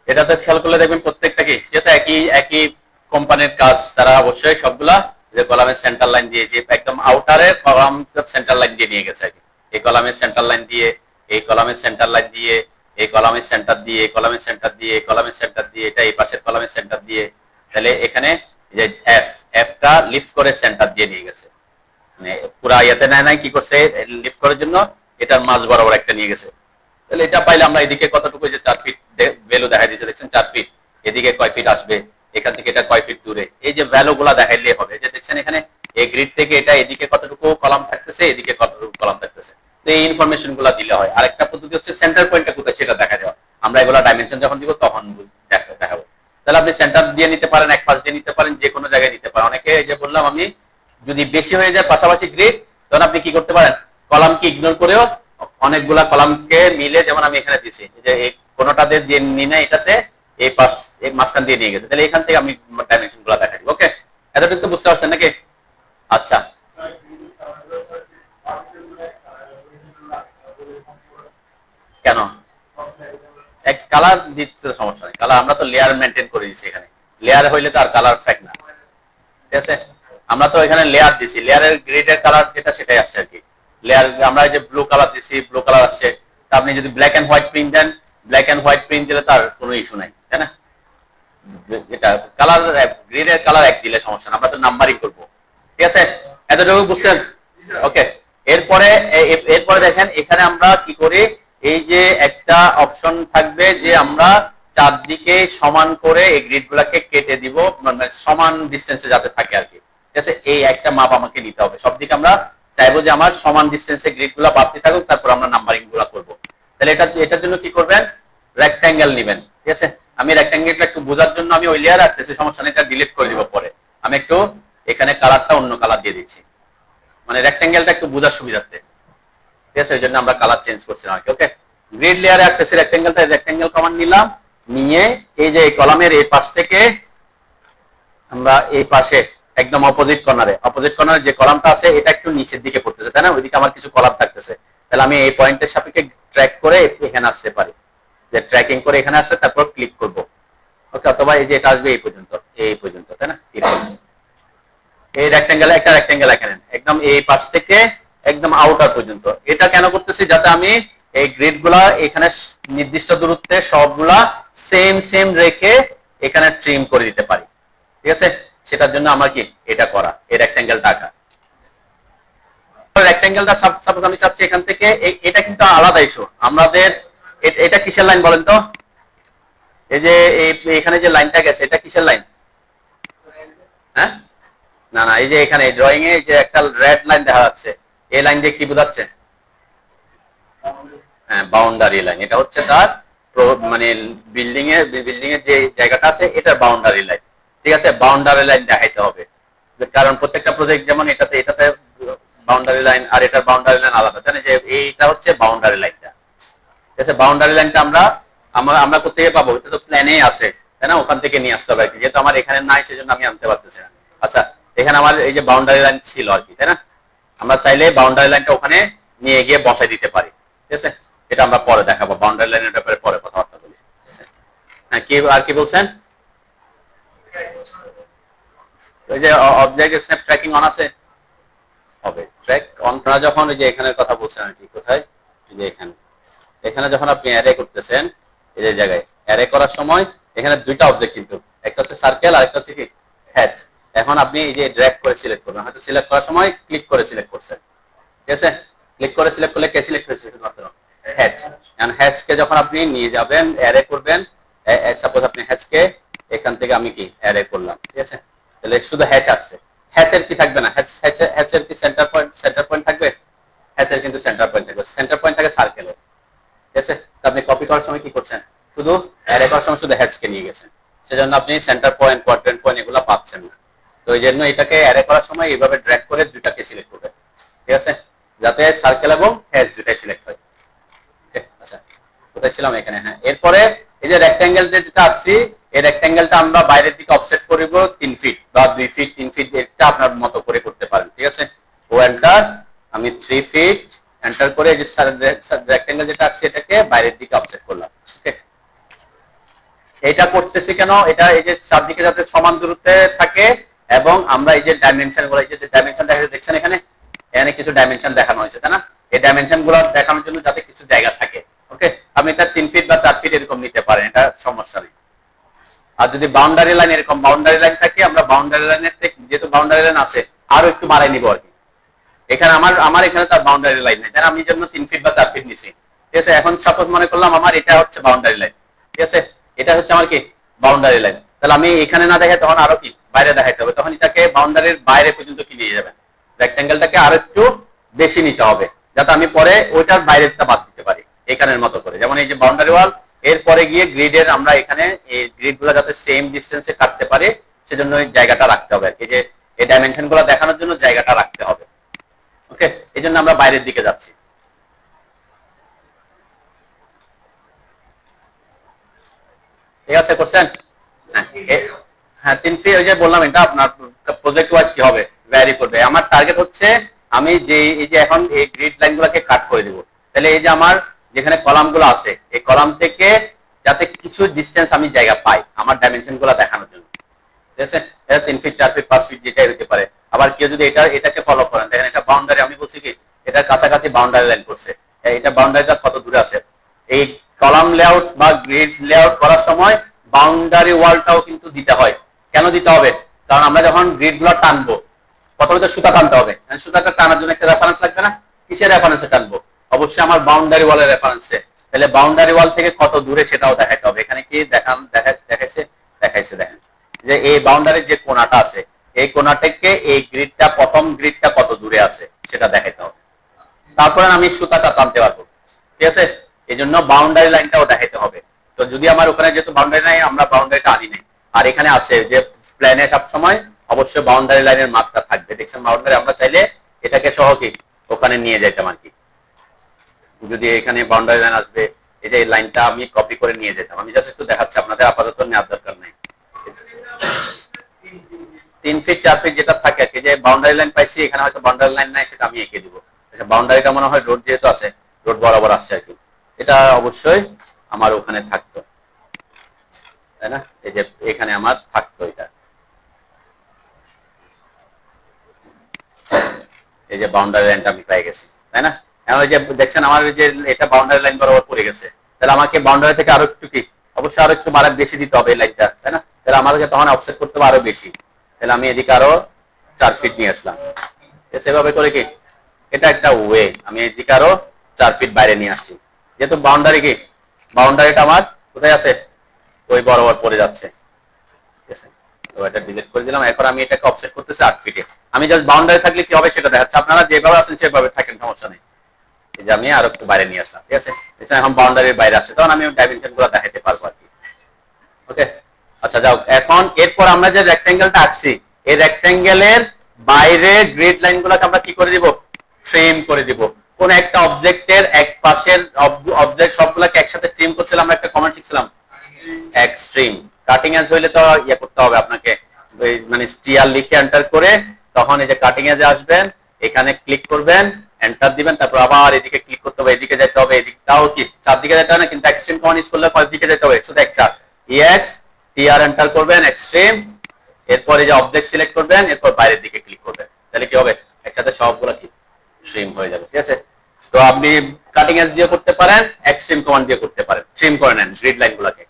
এটা তো খেয়াল করলে দেখবেন প্রত্যেকটা কি যেটা একই কোম্পানির কাজ, তারা অবশ্যই সবগুলা যে কলামের সেন্টার লাইন দিয়ে যে একদম আউটারে কলাম সেন্টার লাইন দিয়ে নিয়ে গেছে আর কি। এই কলামের সেন্টার লাইন দিয়ে, এই কলামের সেন্টার লাইন দিয়ে, এই কলামের সেন্টার দিয়ে, এই কলামের সেন্টার দিয়ে, এই কলামের সেন্টার দিয়ে, এটা এই পাশের কলামের সেন্টার দিয়ে, তাহলে এখানে যে এফটা লিফট করে সেন্টার দিয়ে নিয়ে গেছে, মানে পুরা ইয়াতে নাই কি করছে লিফট করার জন্য এটার মাঝ বরাবর একটা নিয়ে গেছে। তাহলে এটা পাইলে আমরা এদিকে কতটুকু, যে 4 ফিট ভ্যালু দেখাই দিয়েছে দেখছেন, 4 ফিট, এদিকে কয় ফিট আসবে, এখান থেকে এটা কয় ফিট দূরে, এই যে ভ্যালু গুলা দেখাইলে হবে। যে দেখছেন এখানে এই গ্রিড থেকে এটা এদিকে কতটুকু কলাম থাকতেছে, এদিকে কতটুকু কলাম থাকতেছে, তো এই ইনফরমেশন গুলা দিলে হয়। আরেকটা পদ্ধতি হচ্ছে সেন্টার পয়েন্টটা কোথায় সেটা দেখা যাওয়া, আমরা এগুলা ডাইমেনশন যখন দিব তখন দেখাবো। তাহলে আপনি সেন্টার দিয়ে নিতে পারেন, এক পাশ দিয়ে নিতে পারেন, যে কোনো জায়গায় নিতে পারেন। অনেকে যে বললাম আমি, যদি বেশি হয়ে যায় পাশাপাশি গ্রিড, তখন আপনি কি করতে পারেন, কলামকে ইগনোর করেও অনেকগুলা কলামকে মিলে, যেমন আমি এখানে দিছি যে এই কোনটাতে দিয়ে নিয়ে নেয়, এটাতে এই পাশ এই মাঝখান দিয়ে নিয়ে গেছে, তাহলে এখান থেকে আমি ডাইমেনশন গুলো দেখাই দিব। ওকে, এতটুকু তো বুঝতে পারছেন নাকি? আচ্ছা, কেন এক কালার দিতে সমস্যা নেই, কালার আমরা তো লেয়ার মেনটেন করে দিচ্ছি, এখানে লেয়ার হইলে তো আর কালার ফেক না, ঠিক আছে। আমরা তো এখানে লেয়ার দিছি, লেয়ারের গ্রিডের কালার যেটা সেটাই আসছে আর কি। লেয়ার আমরা যে ব্লু কালার দিছি, ব্লু কালার আসছে। আপনি যদি ব্ল্যাক এন্ড হোয়াইট প্রিন্ট দেন, ব্ল্যাক এন্ড হোয়াইট প্রিন্ট দিলে তার কোনো ইস্যু নাই, তাই না। এটা কালার গ্রিডের কালার এক দিলে সমস্যা না, আমরা তো নাম্বারিং করবো, ঠিক আছে। এতটুকু বুঝছেন? ওকে, এরপরে এরপরে দেখেন এখানে আমরা কি করি, এই যে একটা অপশন থাকবে যে আমরা চারদিকে সমান করে এই গ্রিড গুলাকে কেটে দিব, মানে সমান ডিস্টেন্সে যাতে থাকে আর কি, ঠিক আছে। এই একটা মাপ আমাকে নিতে হবে, সব দিকে আমরা চাইবো যে আমার সমান ডিস্টেন্সে গ্রিড গুলা বাড়তে থাকুক, তারপর আমরা নাম্বারিং গুলা করবো। তাহলে এটার জন্য কি করবেন, রেক্ট্যাঙ্গেল নেবেন, ঠিক আছে। আমি রেক্ট্যাঙ্গেলটা একটু বোঝার জন্য আমি ওই লেয়ার রাখতেছি, সমস্যা নেই, এটা ডিলিট করে দিব পরে। আমি একটু এখানে কালারটা অন্য কালার দিয়ে দিচ্ছি, মানে রেক্ট্যাঙ্গেলটা একটু বোঝার সুবিধার্থে, ঠিক আছে। ওই জন্য আমরা কালার চেঞ্জ করছিলাম আর কি। ওকে, গ্রিড লেয়ারে রাখতেছি রেক্ট্যাঙ্গেলটা, রেক্ট্যাঙ্গেল কমান্ড নিলাম, নিয়ে এই যে এই কলামের এই পাশ থেকে আমরা এই পাশে একদম অপোজিট কর্নারে যে কলামটা আছে এটা একটু নিচের দিকে পড়তেছে, তাই না, ওইদিকে আমার কিছু কলাম থাকতেছে, তাহলে আমি এই পয়েন্টের সাপেক্ষে ট্র্যাক করে এখানে আসতে পারি, যে ট্র্যাকিং করে এখানে আসে, তারপর ক্লিক করব। ওকে, অথবা এই যে এটা আসবে এই পর্যন্ত, তাই না। এই রেক্ট্যাঙ্গেল, একটা রেক্ট্যাঙ্গেল এখানে একদম এই পাশ থেকে একদম আউটার পর্যন্ত। এটা কেন করতেছি, যাতে আমি এই গ্রিড গুলা এখানে নির্দিষ্ট দূরত্বে সবগুলা সেম রেখে এখানে ট্রিম করে দিতে পারি, ঠিক আছে। সেটার জন্য আমার কি এটা করা, এই রেক্ট্যাঙ্গেলটা আঁকা। রেক্ট্যাঙ্গেলটা সাপোজ আমি চাচ্ছি এখান থেকে, এটা কিন্তু আলাদা ইস্যু আমাদের। এটা কিসের লাইন বলেন তো, এই যে এখানে যে লাইনটা গেছে এটা কিসের লাইন? হ্যাঁ, না এই যে এখানে ড্রয়িং এ যে একটা রেড লাইন দেখা যাচ্ছে, এই লাইন দিয়ে কি বোঝাচ্ছে? হ্যাঁ, বাউন্ডারি লাইন। এটা হচ্ছে তার মানে বিল্ডিং এর যে জায়গাটা আছে এটার বাউন্ডারি লাইন, ঠিক আছে। বাউন্ডারি লাইন দেখাইতে হবে, কারণ প্রত্যেকটা প্রজেক্ট যেমন এটাতে বাউন্ডারি লাইন আর এটার বাউন্ডারি লাইন আলাদা, জানেন যে এইটা হচ্ছে বাউন্ডারি লাইনটা, ঠিক আছে। বাউন্ডারি লাইনটা আমরা কোথেকে পাবো, এটা তো প্ল্যানে আছে, তাই না, ওখান থেকে নিয়ে আসতে হবে আর কি, যেহেতু আমার এখানে নাই সেজন্য আমি আনতে পারতেছি না। আচ্ছা, এখানে আমার এই যে বাউন্ডারি লাইন ছিল আর কি, তাই না, আমরা চাইলে বাউন্ডারি লাইনটা ওখানে নিয়ে গিয়ে বসাই দিতে পারি, ঠিক আছে। এটা আমরা পরে দেখাবো, বাউন্ডারি লাইনের ব্যাপারে পরে কথাবার্তা বলি। হ্যাঁ, কি আর কি বলছেন? ওই যে অবজেক্ট স্ন্যাপ ট্র্যাকিং অন আছে, হবে ট্র্যাক অন করা যখন, ওই যে এখানের কথা বলছেন আর কি, কোথায়, এই যে এখানে যখন আপনি অ্যারে করতেছেন, এই যে জায়গায় অ্যারে করার সময় এখানে দুইটা অবজেক্ট, কিন্তু একটা হচ্ছে সার্কেল আর একটা হচ্ছে কি হ্যাচ। এখন আপনি এই যে ড্র্যাগ করে সিলেক্ট করবেন, হয়তো সিলেক্ট করার সময় ক্লিক করে সিলেক্ট করছেন, ঠিক আছে? ক্লিক করে সিলেক্ট করলে কে সিলেক্ট হয়েছে? শুধুমাত্র হ্যাচ। এখন হ্যাচকে যখন আপনি নিয়ে যাবেন অ্যারে করবেন, সাপোজ আপনি হ্যাচকে এখান থেকে আমি কি অ্যারে করলাম, ঠিক আছে? তাহলে শুধু হ্যাচ আসছে, হ্যাচের কি থাকবে না? হ্যাচের কি সেন্টার পয়েন্ট থাকবে? হ্যাচের কিন্তু সেন্টার পয়েন্ট থাকবে, সেন্টার পয়েন্ট থাকে সার্কেলের, ঠিক আছে? তো আপনি কপি করার সময় কি করছেন? শুধু অ্যারে করার সময় শুধু হ্যাচকে নিয়ে গেছেন, সেজন্য আপনি সেন্টার পয়েন্ট, কোয়াড্রেন্ট পয়েন্ট এগুলো পাচ্ছেন না। তো এই জন্য এটাকে অ্যারে করার সময় এইভাবে ড্র্যাগ করে দুটাকে সিলেক্ট করবেন, ঠিক আছে? যাতে সার্কেল এবং হ্যাচ দুটাই সিলেক্ট হয়। আচ্ছা, কোথায় ছিলাম? এখানে। হ্যাঁ, এরপরে এই যে রেক্ট্যাঙ্গেল যেটা আছে, এই রেক্ট্যাঙ্গেলটা আমরা বাইরের দিকে অফসেট করব 3 ফিট বা 2 ফিট, 3 ফিট, এটা আপনার মতো করে করতে পারেন, ঠিক আছে? ও এন্টার, আমি 3 ফিট এন্টার করে এই যে রেক্ট্যাঙ্গেল যেটা আছে এটাকে বাইরের দিকে অফসেট করলাম। ওকে, এটা করতেছি কেন? এটা এই যে চারদিকে যাতে সমান দূরত্বে থাকে, এবং আমরা এই যে ডাইমেনশন গুলো, এই যে ডাইমেনশন দেখছেন এখানে কিছু ডাইমেনশন দেখানো হয়েছে, তাই না? এই ডাইমেনশন গুলো দেখানোর জন্য যাতে কিছু জায়গা থাকে। ওকে, আপনি এটা 3 ফিট বা 4 ফিট এরকম নিতে পারেন, এটা সমস্যা নেই। আর যদি বাউন্ডারি লাইন, এরকম বাউন্ডারি লাইন থাকে, আমরা বাউন্ডারি লাইনের থেকে, যেহেতু বাউন্ডারি লাইন আছে, আরো একটু বাড়াই নিব আর কি। এখানে আমার এখানে তার বাউন্ডারি লাইন নেই, আমি জন্য 3 ফিট বা 4 ফিট নিছি, ঠিক আছে? এখন সাপোজ মনে করলাম আমার এটা হচ্ছে বাউন্ডারি লাইন, ঠিক আছে? এটা হচ্ছে আমার কি বাউন্ডারি লাইন, তাহলে আমি এখানে না দেখে তখন আরো কি বাইরে দেখাইতে হবে, তখন এটাকে বাউন্ডারির বাইরে পর্যন্ত কি নিয়ে যাবেন, রেক্ট্যাঙ্গেলটাকে আরো একটু বেশি নিতে হবে, যাতে আমি পরে ওইটার বাইরেটা বাদ দিতে পারি এখানের মতো করে। যেমন এই যে বাউন্ডারি ওয়াল, এরপরে গিয়ে গ্রিডের আমরা এখানে এই গ্রিড গুলো যাতে সেম ডিস্টেন্সে কাটতে পারে, সেজন্য এই জায়গাটা রাখতে হবে, এই যে এই ডাইমেনশন গুলো দেখানোর জন্য জায়গাটা রাখতে হবে। ওকে, এই জন্য আমরা বাইরের দিকে যাচ্ছি। ঠিক আছে, করছেন? হ্যাঁ, 3 ফিট, ওই যে বললাম এটা আপনার প্রজেক্ট ওয়াইজ কি হবে, ভ্যারি করবে। আমার টার্গেট হচ্ছে আমি যে এই যে এখন এই গ্রিড লাইন গুলোকে কাট করে দিব, তাহলে এই যে আমার যেখানে কলাম গুলো আছে, এই কলাম থেকে যাতে কিছু ডিস্টেন্স আমি জায়গা পাই আমার ডাইমেনশন গুলো দেখানোর জন্য, ঠিক আছে? এটা 3 ফিট, 4 ফিট, 5 ফিট যেটাই হতে পারে। আবার কেউ যদি এটাকে ফলো করেন, দেখেন এটা বাউন্ডারি, আমি বলছি কি এটার কাছাকাছি বাউন্ডারি লাইন করছে, এটা বাউন্ডারিটা কত দূরে আছে। এই কলাম লেআউট বা গ্রিড লেআউট করার সময় বাউন্ডারি ওয়ালটাও কিন্তু দিতে হয়। কেন দিতে হবে? কারণ আমরা যখন গ্রিড গুলো টানবো, প্রথমে তো সুতা টানতে হবে, সুতাটা টানার জন্য একটা রেফারেন্স লাগবে না? কিসের রেফারেন্সে টানবো? অবশ্যই আমার বাউন্ডারি ওয়ালের রেফারেন্সে। তাহলে বাউন্ডারি ওয়াল থেকে কত দূরে সেটাও দেখাতে হবে। এখানে কি দেখাইছে দেখেন যে এই বাউন্ডারির যে কোণাটা আছে, এই কোণা থেকে এই গ্রিডটা, প্রথম গ্রিডটা কত দূরে আছে সেটা দেখাতে হবে, তারপরে আমি সুতাটা টানতে পারবো, ঠিক আছে? এই জন্য বাউন্ডারি লাইনটাও দেখাতে হবে। তো যদি আমার ওখানে যেহেতু বাউন্ডারি নাই, আমরা বাউন্ডারিটা আনি নাই, আর এখানে আছে যে প্ল্যানে সবসময় অবশ্যই বাউন্ডারি লাইনের মাপটা থাকবে। দেখছেন বাউন্ডারি, আমরা চাইলে এটাকে সহ কি ওখানে নিয়ে যাইতাম আর কি। যদি এখানে বাউন্ডারি লাইন আসবে, এই যে এই লাইনটা আমি কপি করে নিয়ে যেতাম। আমি জাস্ট একটু দেখাচ্ছি আপনাদের, আপাতত নেওয়ার দরকার নাই। 3 ফিট 4 ফিট যেটা থাকে আর কি, যে বাউন্ডারি লাইন পাইছি, এখানে হয়তো বাউন্ডারি লাইন নাই, সেটা আমি এঁকে দিব। আচ্ছা, বাউন্ডারিটা মনে হয় রোড যেহেতু আছে, রোড বরাবর আসছে আর কি, এটা অবশ্যই আমার ওখানে থাকতো, তাই না? এই যে এখানে আমার থাকতো এটা, এই যে বাউন্ডারি লাইনটা আমি পেয়ে গেছি, তাই না? এখন ওই যে দেখছেন আমার ওই যে এটা বাউন্ডারি লাইন বরাবর পড়ে গেছে, তাহলে আমাকে বাউন্ডারি থেকে আরো একটু কি অবশ্যই আরো একটু বাড়া বেশি দিতে হবে এই লাইনটা, তাই না? তাহলে আমাদেরকে তখন অফসেট করতে হবে আরো বেশি। তাহলে আমি এদিকে আরো 4 ফিট নিয়ে আসলাম, সেভাবে করে কি এটা একটা ওয়ে, আমি এদিকে আরো 4 ফিট বাইরে নিয়ে আসছি। যেহেতু বাউন্ডারি কি বাউন্ডারিটা আমার কোথায় আছে, ওই বরাবর পড়ে যাচ্ছে, ঠিক আছে? তো এটা ডিলিট করে দিলাম। এখন আমি এটাকে অফসেট করতেছি 8 ফিটে। আমি জাস্ট বাউন্ডারি থাকলে কি হবে সেটা দেখাচ্ছি, আপনারা যেভাবে আছেন সেভাবে থাকেন, সমস্যা নেই। এই যে আমি আরো একটু বাইরে নিয়ে আসলাম, ঠিক আছে? এখন বাউন্ডারির বাইরে আসছে, তখন আমি ডাইমেনশন গুলো দেখাতে পারবো আর কি। ওকে, আচ্ছা যাও। এখন এরপর আমরা যে রেক্ট্যাঙ্গেলটা আঁকছি, এই রেক্ট্যাঙ্গেলের বাইরে গ্রিড লাইন গুলোকে আমরা কি করে দিব, ট্রিম করে দিব। কোন একটা অবজেক্টের এক পাশের অবজেক্ট সবগুলোকে একসাথে ট্রিম করছিলাম, আমরা একটা কমেন্ট শিখছিলাম এক্সট্রিম। কাটিং এজ হইলে তো ইয়ে করতে হবে আপনাকে, মানে স্টিয়ার লিখে এন্টার করে, তখন এই যে কাটিং এজে আসবেন, এখানে ক্লিক করবেন, এন্টার দিবেন, তারপর আবার এদিকে ক্লিক করতে হবে, এদিকে যেতে হবে, এদিকটাও কি চারদিকে যেতে হবে না, কিন্তু এক্সট্রিম কমান্ড ইউজ করলে কয় দিকে যেতে হবে, শুধু একটা এক্স টিআর এন্টার করবেন, এক্সট্রিম, এরপর এই যে অবজেক্ট সিলেক্ট করবেন, এরপর বাইরের দিকে ক্লিক করবেন, তাহলে কি হবে, একসাথে সবগুলো কি ট্রিম হয়ে যাবে, ঠিক আছে? তো আপনি কাটিং এজ দিয়ে করতে পারেন, এক্সট্রিম কমান্ড দিয়ে করতে পারেন। ট্রিম করে নেন গ্রিড লাইনগুলোকে।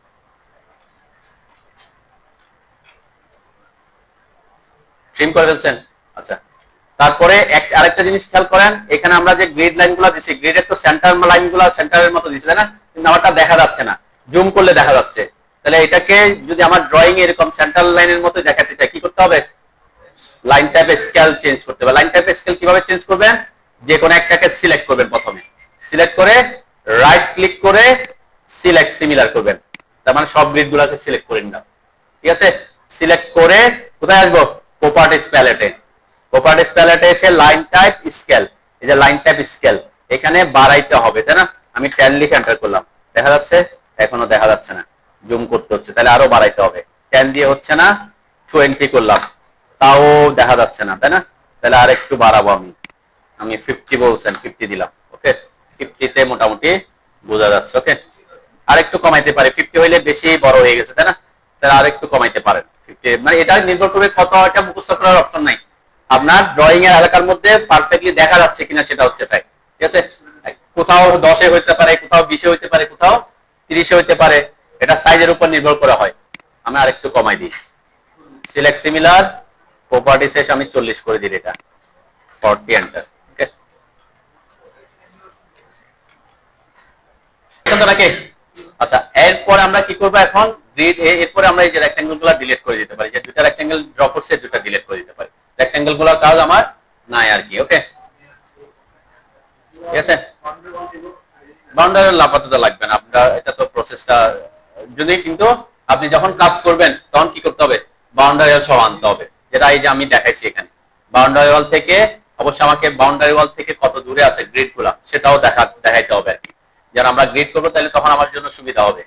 ট্রিম করে ফেলছেন? আচ্ছা, তারপরে আরেকটা জিনিস খেয়াল করেন, এখানে আমরা যে গ্রিড লাইনগুলো দিছি, গ্রিডের তো সেন্টার লাইনগুলো সেন্টারের মতো দিছি, তাই না? কিন্তু আমারটা দেখা যাচ্ছে না, জুম করলে দেখা যাচ্ছে। তাহলে এটাকে যদি আমার ড্রয়িং এরকম সেন্টার লাইনের মতো দেখাতে চাই, কি করতে হবে? লাইন টাইপ স্কেল চেঞ্জ করতে হবে। লাইন টাইপ স্কেল কিভাবে চেঞ্জ করবেন? যে কোনো একটাকে সিলেক্ট করবেন, প্রথমে সিলেক্ট করে রাইট ক্লিক করে সিলেক্ট সিমিলার করবেন। তার মানে সব গ্রিড গুলাকে সিলেক্ট করে নিলাম, ঠিক আছে? সিলেক্ট করে কোথায় আসবো? প্রপার্টিজ প্যালেটে। প্রপার্টিজ প্যালেটে এসে লাইন টাইপ স্কেল, এই যে লাইন টাইপ স্কেল এখানে বাড়াইতে হবে, তাই না? আমি 10 লিখে এন্টার করলাম, দেখা যাচ্ছে? এখনো দেখা যাচ্ছে না, জুম করতে হচ্ছে, তাহলে আরো বাড়াইতে হবে। 10 দিয়ে হচ্ছে না, 20 করলাম, তাও দেখা যাচ্ছে না, তাই না? তাহলে আর একটু বাড়াবো। আমি 50 বলছেন, 50 দিলাম, ওকে? 50 তে মোটামুটি বোঝা যাচ্ছে, ওকে? আর একটু কমাইতে পারি, 50 হইলে বেশি বড় হয়ে গেছে, তাই না? তাহলে আর একটু কমাইতে পারেন 50। মানে এটা নির্ভর করবে কত, এটা মুখস্থ করার অপশন নাই, আপনার ড্রয়িং এর এলাকার মধ্যে পারফেক্টলি দেখা যাচ্ছে কিনা সেটা হচ্ছে ফ্যাক্ট, ঠিক আছে? কোথাও 10 এ হইতে পারে, কোথাও 20 এ হইতে পারে, কোথাও 30 এ হইতে পারে, এটা সাইজের উপর নির্ভর করা হয়। আমি আরেকটু কমাই দিই, সিলেক্ট সিমিলার, প্রপার্টিজ এসে আমি 40 করে দিই, এটা 40 এন্টার, ওকে? নাকি? আচ্ছা, এরপর আমরা কি করব এখন? গ্রিড এরপরে আমরা এই যে রেক্ট্যাঙ্গেল গুলো ডিলিট করে দিতে পারি, যে দুটো রেক্ট্যাঙ্গেল ড্র করছে দুটো ডিলিট করে দিতে পারি। রেক্ট্যাঙ্গেল গুলোর কাজ আমার নাই আর কি, ওকে? ঠিক আছে, বাউন্ডারি আপাতত লাগবে না, আপনার এটা তো প্রসেসটা যদি, কিন্তু আপনি যখন কাজ করবেন তখন কি করতে হবে? বাউন্ডারি ওয়াল সহ আনতে হবে, যেটা এই যে আমি দেখাইছি এখানে। বাউন্ডারি ওয়াল থেকে অবশ্যই আমাকে বাউন্ডারি ওয়াল থেকে কত দূরে আছে গ্রিড গুলা সেটাও দেখাইতে হবে আর কি। যারা আমরা গ্রিড করবো তাহলে তখন আমার জন্য সুবিধা হবে,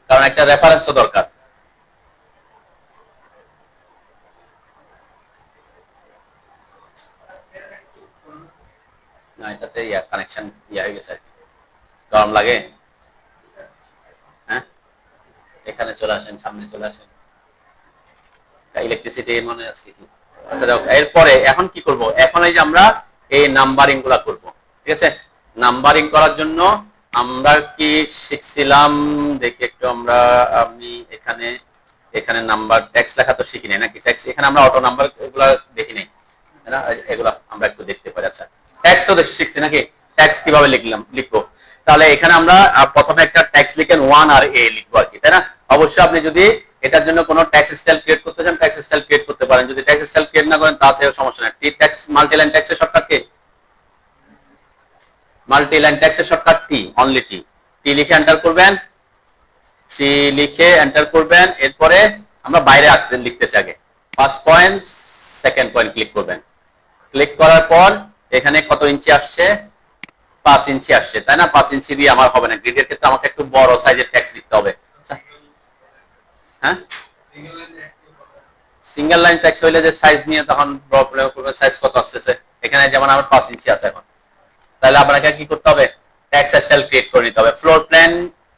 কারণ একটা রেফারেন্সও দরকার। না, এটাতে কানেকশন হয়ে গেছে আর কি, গরম লাগে। হ্যাঁ, এখানে চলে আসেন, সামনে চলে আসেন, ইলেকট্রিসিটি মনে আছে কি? আচ্ছা, এরপরে এখন কি করব? এখন এই যে আমরা এই নাম্বারিং গুলা করব, ঠিক আছে? নাম্বারিং করার জন্য আমরা কি শিখছিলাম দেখি একটু আমরা, আমি এখানে নাম্বার ট্যাক্স লেখা তো শিখি নাই নাকি? ট্যাক্স এখানে আমরা অটো নাম্বার এগুলা দেখি নাই, তাই না? এগুলা আমরা একটু দেখতে পারি। আচ্ছা, ট্যাক্স তো শিখছি নাকি? ট্যাক্স কিভাবে লিখবো? তাহলে এখানে আমরা প্রথমে একটা ট্যাক্স লিখেন 1 আর a লিখবো আর কি, তাই না? অবশ্যই আপনি যদি এটার জন্য কোনো ট্যাক্স স্টাইল ক্রিয়েট করতে চান, ট্যাক্স স্টাইল ক্রিয়েট করতে পারেন। যদি ট্যাক্স স্টাইল ক্রিয়েট না করেন তাতেও সমস্যা নেই। টি ট্যাক্স মাল্টিলাইন ট্যাক্সের শর্টকাট কি? মাল্টিলাইন ট্যাক্সের শর্টকাট টি, অনলি টি। টি লিখে এন্টার করবেন, টি লিখে এন্টার করবেন। এরপরে আমরা বাইরে লিখতেছি আগে, first point second point click করবেন। ক্লিক করার পর এখানে কত ইঞ্চি আসছে? 5 ইঞ্চি আসছে, তাই না? 5 ইঞ্চি দিয়ে আমার হবে না, গ্রিডের ক্ষেত্রে আমাকে একটু বড় সাইজের ট্যাক্স লিখতে হবে। হ্যাঁ, সিঙ্গেল লাইন ট্যাক্স হইলে যে সাইজ নিয়ে তখন প্রবলেম করবে, সাইজ কত আসছে? এখানে যেমন আমার 5 ইঞ্চি আছে এখন, তাহলে আপনাকে কি করতে হবে? ট্যাক্স স্টাইল ক্রিয়েট করে নিতে হবে। ফ্লোর প্ল্যান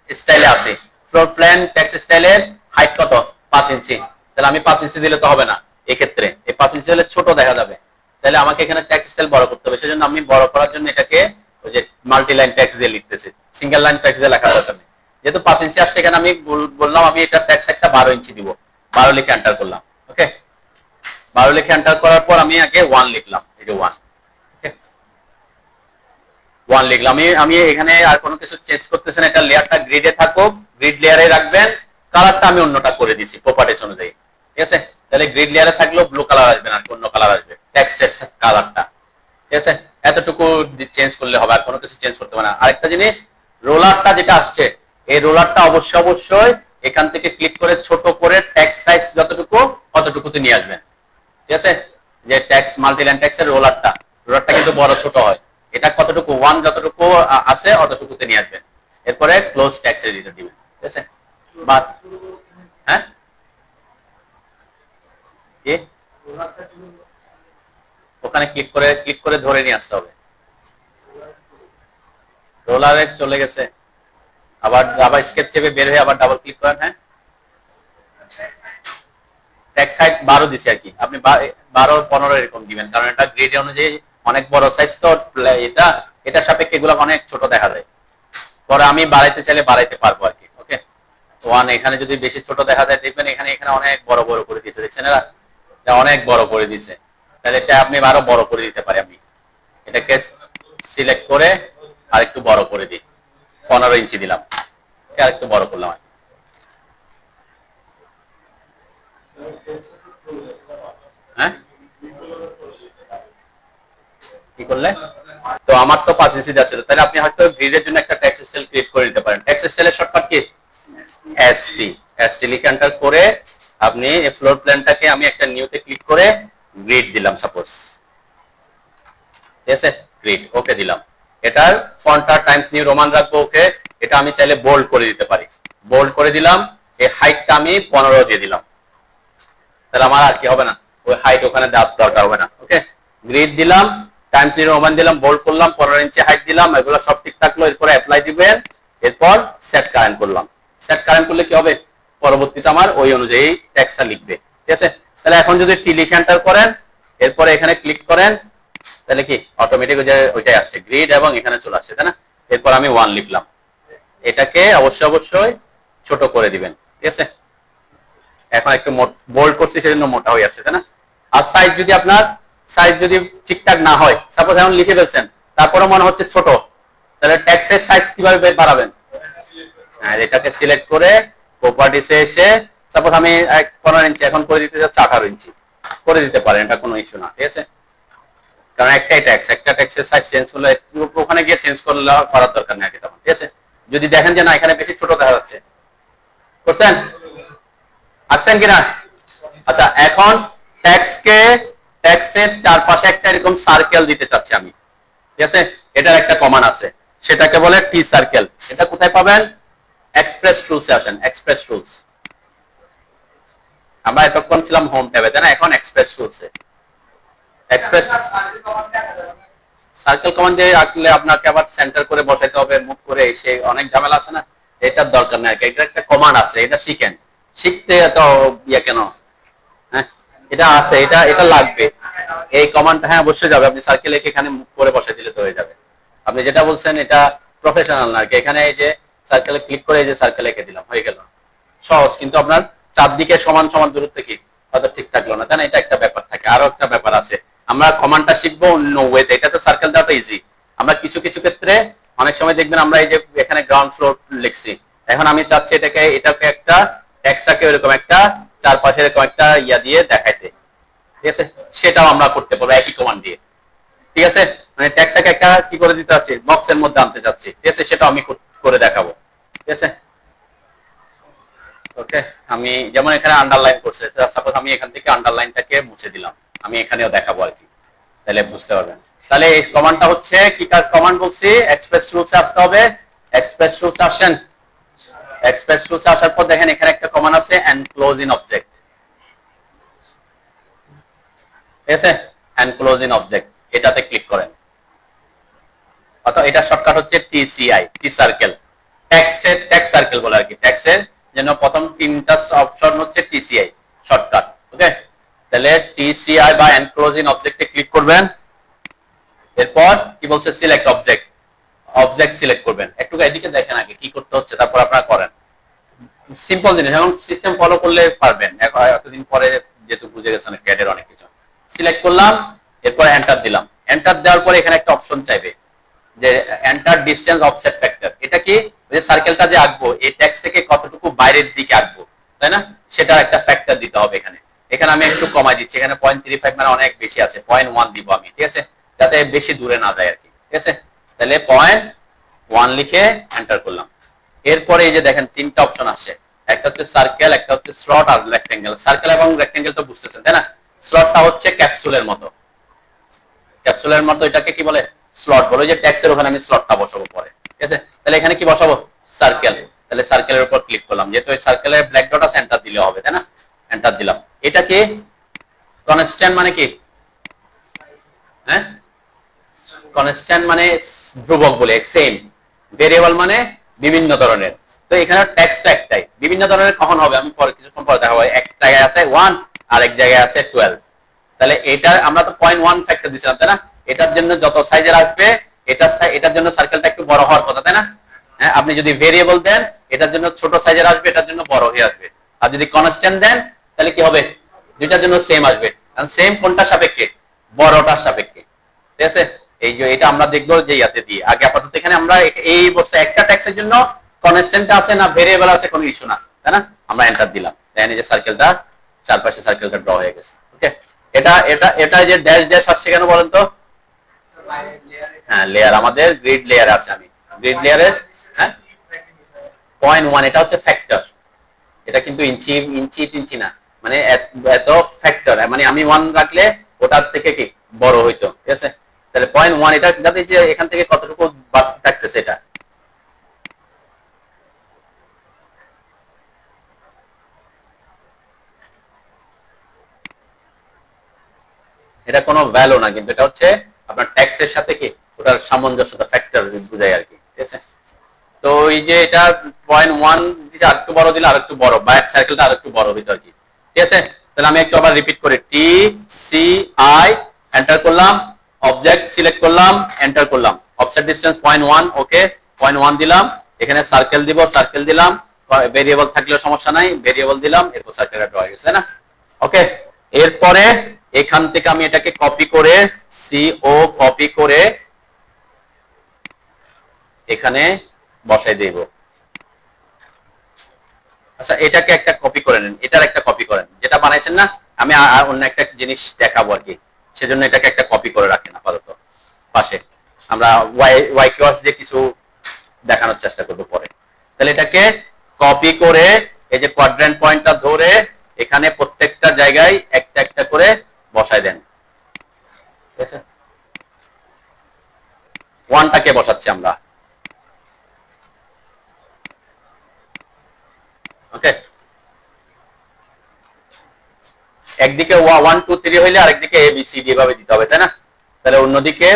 স্টাইলে আছে, ফ্লোর প্ল্যান ট্যাক্স স্টাইলের হাইট কত? 5 ইঞ্চি। তাহলে আমি 5 ইঞ্চি দিলে তো হবে না, এক্ষেত্রে এই 5 ইঞ্চি হলে ছোট দেখা যাবে, তাহলে আমাকে এখানে ট্যাক্স স্টাইল বড় করতে হবে। সেজন্য আমি বড় করার জন্য এটাকে ওই যে মাল্টি লাইন ট্যাক্স দিয়ে লিখতেছি, সিঙ্গেল লাইন ট্যাক্স দিয়ে লেখা দরকার নেই। যেহেতু 5 ইঞ্চি আসছে, এখানে আমি বললাম আমি এটা ট্যাক্স একটা 12 ইঞ্চি দিব, 12 লিখে এন্টার করলাম, ওকে? 12 লিখে এন্টার করার পর আমি আগে 1 লিখলাম, এই যে 1, ওকে? 1 লিখলাম। আমি এখানে আর কোনো কিছু চেঞ্জ করতেছি না, এটা লেয়ারটা গ্রিডে থাকুক, গ্রিড লেয়ারে রাখবেন। কালারটা আমি অন্যটা করে দিছি প্রপার্টিস অনুযায়ী, ঠিক আছে? তাহলে গ্রিড লেয়ারে থাকলেও ব্লু কালার আসবে না, অন্য কালার আসবে টেক্সটের কালারটা, ঠিক আছে? এতটুকু চেঞ্জ করলে হবে, আর কোনো কিছু চেঞ্জ করতে হবে না। আরেকটা জিনিস, রোলারটা যেটা আসছে, এই রোলারটা অবশ্যই এখান থেকে ক্লিক করে ছোট করে টেক্সট সাইজ যতটুকু অতটুকুতে নিয়ে আসবেন, ঠিক আছে? যে ট্যাক্স মাল্টিলাইন ট্যাক্সের রোলারটা কিন্তু বড় ছোট হয়, এটা কতটুকু 1 যতটুকু আছে অতটুকুতে নিয়ে আসবেন। এরপরে ক্লোজ ট্যাক্স এডিটর দিবেন, ঠিক আছে? বাট হ্যাঁ, কি ওখানে ক্লিক করে ধরে নিয়ে আসতে হবে। রোলারে চলে গেছে, আবার স্কেপ চেপে বের হয়ে আবার ডাবল ক্লিক করেন। হ্যাঁ, ট্যাক্স হাইট 12 দিছি আর কি, আপনি 12 15 এরকম দিবেন, কারণ এটা গ্রিড অনুযায়ী অনেক বড় সাইজ তো এটা, এটার সাপেক্ষে এগুলো অনেক ছোট দেখা যায়, পরে আমি বাড়াইতে চাইলে বাড়াইতে পারবো আর কি। ওকে, 1 এখানে যদি বেশি ছোট দেখা যায় দেখবেন এখানে অনেক বড় বড় করে দিয়েছে, দেখছেন এরা অনেক বড় করে দিয়েছে, তাহলে এটা আপনি আরো বড় করে দিতে পারি। আমি এটাকে সিলেক্ট করে আর একটু বড় করে দিই, 15 ইঞ্চি দিলাম, আর একটু বড় করলাম। হ্যাঁ কি করলে? তো আমার তো 5 ইঞ্চি আছে, তাহলে আপনি হয়তো গ্রিডের জন্য একটা টেক্সট স্টাইল ক্রিয়েট করে দিতে পারেন। টেক্সট স্টাইলের শর্টকাট কি? এসটি। এসটি লিখে এন্টার করে আপনি এই ফ্লোর প্ল্যানটাকে আমি একটা নিউতে ক্লিক করে গ্রিড দিলাম সাপোজ, ঠিক আছে, গ্রিড ওকে দিলাম। এটার ফন্টটা টাইমস নিউ রোমান রাখবো, ওকে। এটা আমি চাইলে বোল্ড করে দিতে পারি, বোল্ড করে দিলাম। এই হাইটটা আমি 15 দিয়ে দিলাম, তাহলে আমার আর কি হবে না, ওই হাইট ওখানে দরকার হবে না। ওকে, গ্রিড দিলাম, টাইমস নিউ রোমান দিলাম, বোল্ড করলাম, 15 ইঞ্চি হাইট দিলাম, এগুলো সব ঠিক থাকলো। এরপর অ্যাপ্লাই দিবেন, এরপর সেট কারেন্ট করলাম। সেট কারেন্ট করলে কি হবে, পরবর্তীতে আমার ওই অনুযায়ী টেক্সটটা লিখবে, ঠিক আছে। তাহলে এখন যদি টি লিখে এন্টার করেন, এরপরে এখানে ক্লিক করেন, তাহলে কি অটোমেটিক ওইটাই আসছে গ্রিড এবং এখানে চলে আসছে, তাই না। এরপর আমি 1 লিখলাম, এটাকে অবশ্যই ছোট করে দিবেন, ঠিক আছে। এখন একটু বোল্ড করছি সেজন্য মোটা হয়ে আসছে, তাই না। আর সাইজ যদি আপনার সাইজ যদি ঠিকঠাক না হয়, সাপোজ এখন লিখে ফেলছেন তারপরে মনে হচ্ছে ছোট, তাহলে টেক্সটের সাইজ কিভাবে বাড়াবেন? হ্যাঁ, এটাকে সিলেক্ট করে প্রপার্টিসে এসে সাপোজ আমি 15 ইঞ্চি এখন করে দিতে চাচ্ছি 18 ইঞ্চি করে দিতে পারেন, এটা কোনো ইস্যু না, ঠিক আছে। কারণ একটাই ট্যাক্স, একটা ট্যাক্সের সাইজ চেঞ্জ করলে ওখানে গিয়ে চেঞ্জ করলে করার দরকার নেই তখন, ঠিক আছে। যদি দেখেন যে না এখানে বেশি ছোট দেখা যাচ্ছে, করছেন আছেন কিনা? আচ্ছা, এখন ট্যাক্সের চারপাশে একটা এরকম সার্কেল দিতে চাচ্ছি আমি, ঠিক আছে। এটার একটা কমান্ড আছে, সেটাকে বলে টি সার্কেল। এটা কোথায় পাবেন? এক্সপ্রেস টুলসে আসেন, এক্সপ্রেস টুলস। আমরা এতক্ষণ ছিলাম হোম ট্যাবে, তাই না, এখন এক্সপ্রেস টুলসে। এক্সপ্রেস সার্কেল কমান্ড দিয়ে রাখলে আপনাকে আবার সেন্টার করে বসাইতে হবে, মুভ করে, সে অনেক ঝামেলা আছে না, এটার দরকার নেই। এটা একটা কমান্ড আছে, এটা শিখেন, শিখতে এত ইয়া কেন? হ্যাঁ, এটা আছে, এটা লাগবে, এই কমান্ডটা। হ্যাঁ অবশ্যই যাবে, আপনি সার্কেল এখানে মুভ করে বসাই দিলে তো হয়ে যাবে। আপনি যেটা বলছেন এটা প্রফেশনাল না, এখানে এই যে সার্কেলে ক্লিক করে এই যে সার্কেল এঁকে দিলাম, হয়ে গেল, সহজ। কিন্তু আপনার চারদিকে সমান সমান দূরত্ব কি হয়তো ঠিক থাকলো না, তাই না, এটা একটা ব্যাপার থাকে। আরো একটা ব্যাপার আছে, আমরা কমান্ডটা শিখবো অন্য ওয়েতে। এটা তো সার্কেল দেওয়াটা ইজি, আমরা কিছু কিছু ক্ষেত্রে অনেক সময় দেখবেন আমরা এই যে এখানে গ্রাউন্ড ফ্লোর লিখছি, এখন আমি চাচ্ছি এটাকে একটা টেক্সটটাকে এরকম একটা চারপাশে এরকম একটা ইয়া দিয়ে দেখাইতে, ঠিক আছে, সেটাও আমরা করতে পারবো একই কমান্ড দিয়ে, ঠিক আছে। মানে টেক্সটটাকে একটা কি করে দিতে চাচ্ছি, বক্সের মধ্যে আনতে চাচ্ছি, ঠিক আছে, সেটাও আমি করে দেখাবো, ঠিক আছে। ওকে, আমি যেমন এখানে আন্ডারলাইন করছে, সাপোজ আমি এখান থেকে আন্ডারলাইনটাকে মুছে দিলাম, আমি এখানেও দেখাবো আর কি, তাহলে বুঝতে পারবেন। তাহলে এই কমান্ডটা হচ্ছে কি কার কমান্ড বলছি, এক্সপ্রেস টুলসে আসতে হবে। এক্সপ্রেস টুলসে আসেন, এক্সপ্রেস টুলসে আসার পর দেখেন এখানে একটা কমান্ড আছে এনক্লোজ ইন অবজেক্ট, ঠিক আছে, এনক্লোজ ইন অবজেক্ট, এটাতে ক্লিক করেন। অর্থাৎ এটা শর্টকাট হচ্ছে টিসিআই, টি সার্কেল, টেক্সট সার্কেল বলে আর কি। টেক্সটের জন্য প্রথম তিনটা অপশন হচ্ছে টিসিআই শর্টকাট, ওকে। তাহলে টিসিআই বা এনক্লোজ ইন অবজেক্টে ক্লিক করবেন। এরপর কি বলছে, সিলেক্ট অবজেক্ট, অবজেক্ট সিলেক্ট করবেন। একটু এদিকে দেখেন আগে কি করতে হচ্ছে, তারপর আপনারা করেন। সিম্পল জিনিস, এখন সিস্টেম ফলো করলে পারবেন। এতদিন পরে যেহেতু বুঝে গেছেন ক্যাডের অনেক কিছু। সিলেক্ট করলাম, এরপর এন্টার দিলাম। এন্টার দেওয়ার পরে এখানে একটা অপশন চাইবে যে এন্টার ডিসটেন্স অফসেট ফ্যাক্টর। এটা কি, ওই যে সার্কেলটা যে আঁকবো এই টেক্সট থেকে কতটুকু বাইরের দিকে আঁকবো, তাই না, সেটা একটা ফ্যাক্টর দিতে হবে এখানে। এখানে আমি একটু কমাই দিচ্ছি, এখানে 0.35 মানে অনেক বেশি আছে, 0.1 দিব আমি, ঠিক আছে, যাতে বেশি দূরে না যায় আর কি, ঠিক আছে। তাহলে 0.1 লিখে এন্টার করলাম। এরপরে এই যে দেখেন তিনটা অপশন আসছে, একটা হচ্ছে সার্কেল, একটা হচ্ছে স্লট আর রেক্টেঙ্গেল। সার্কেল এবং রেক্টেঙ্গেল তো বুঝতেছেন, তাই না। স্লটটা হচ্ছে ক্যাপসুলের মতো, ক্যাপসুলের মতো এটাকে কি বলে, স্লট বলে। যে টেক্সটের ওখানে আমি স্লটটা বসাবো পরে, ঠিক আছে। তাহলে এখানে কি বসাবো, সার্কেল। তাহলে সার্কেলের উপর ক্লিক করলাম, যেহেতু এই সার্কেলের ব্ল্যাক ডট আছে, এন্টার দিলে হবে, তাই না, এন্টার দিলাম। এটা কি কনস্ট্যান্ট মানে কি, হ্যাঁ, কনস্ট্যান্ট মানে ধ্রুবক বলে, সেম। ভেরিয়েবল মানে বিভিন্ন ধরনের। তো এখানে টেক্সটটা একটাই, বিভিন্ন ধরনের কখন হবে আমি পরে কিছুক্ষণ পরে দেখাবো। এক জায়গায় আছে 1 আর এক জায়গায় আছে 12। তাহলে এটা আমরা তো 0.1 ফ্যাক্টর দিছিলাম, তাই না। এটার জন্য যত সাইজের আসবে এটার জন্য সার্কেলটা একটু বড় হওয়ার কথা, তাই না? হ্যাঁ, আপনি যদি ভেরিয়েবল দেন এটার জন্য ছোট সাইজের আসবে, এটার জন্য বড় হয়ে আসবে। আর যদি কনস্ট্যান্ট দেন তাহলে কি হবে? দুইটার জন্য সেম আসবে। কারণ সেম কোনটার সাপেক্ষে? বড়টার সাপেক্ষে। ঠিক আছে, এই যে এটা আমরা দেখবো যে ইয়াতে দিয়ে। আগে আপাতত এখানে আমরা এই বস্তু একটা ট্যাক্সের জন্য কনস্ট্যান্ট আছে না ভেরিয়েবল আছে কোনো ইস্যু না, তাই না? আমরা এন্টার দিলাম, দেন এই যে সার্কেলটা চারপাশে সার্কেলটা ড্র হয়ে গেছে। ওকে, এটা এটা এটা যে ড্যাশ ড্যাশ আসছে কেন বলেন তো? হ্যাঁ, লেয়ার, আমাদের গ্রিড লেয়ার আছে। আমি গ্রিড লেয়ারের, হ্যাঁ, 0.1 এটা হচ্ছে ফ্যাক্টর। এটা কিন্তু ইঞ্চি ইঞ্চি ইঞ্চি না, মানে এত ফ্যাক্টর, মানে আমি 1 রাখলে ওটার থেকে কি বড় হইতো। ঠিক আছে, তাহলে 0.1 এটা যাতে যে এখান থেকে কতটুকু বাড়তে থাকতেছে এটা। এটা কোনো ভ্যালু না, কিন্তু এটা হচ্ছে আপনার ট্যাক্সের সাথে কি ওটার সামঞ্জস্যতা, ফ্যাক্টর বুঝায় আর কি। ঠিক আছে, তো এই যে এটা 0.1 দিছে, আরেকটু বড় দিলে আরেকটু বড়, বা সার্কেলটা আরেকটু বড় হইতো আর কি। ঠিক আছে, তাহলে আমি একটু আবার রিপিট করি, টি সি আই, এন্টার করলাম, অবজেক্ট সিলেক্ট করলাম, এন্টার করলাম, অফসেট ডিসটেন্স 0.1, ওকে 0.1 দিলাম, এখানে সার্কেল দিব, সার্কেল দিলাম, ভেরিয়েবল থাকলেও সমস্যা নাই, ভেরিয়েবল দিলাম, এরপর সার্কেলটা ড্র হয়ে গেছে না? ওকে, এরপরে এখান থেকে আমি এটাকে কপি করে, সিও কপি করে এখানে বসাই দেব। আচ্ছা, এটাকে একটা কপি করে নেন, এটার একটা কপি করেন, যেটা বানাইছেন না। আমি অন্য একটা জিনিস দেখাবো আর কি, সেজন্য এটাকে একটা কপি করে রাখেন আপাতত পাশে। আমরা ওয়াই কিওয়ার্ডস দিয়ে কিছু দেখানোর চেষ্টা করবো পরে। তাহলে এটাকে কপি করে এই যে কোয়াড্রেন্ট পয়েন্টটা ধরে এখানে প্রত্যেকটা জায়গায় একটা একটা করে বসায় দেন। ঠিক আছে, ওয়ানটাকে বসাচ্ছি আমরা। ওকে, একদিকে 1 2 3 হইলে আরেকদিকে এ বি সি ডি এভাবে দিতে হবে, তাই না? তাহলে অন্যদিকে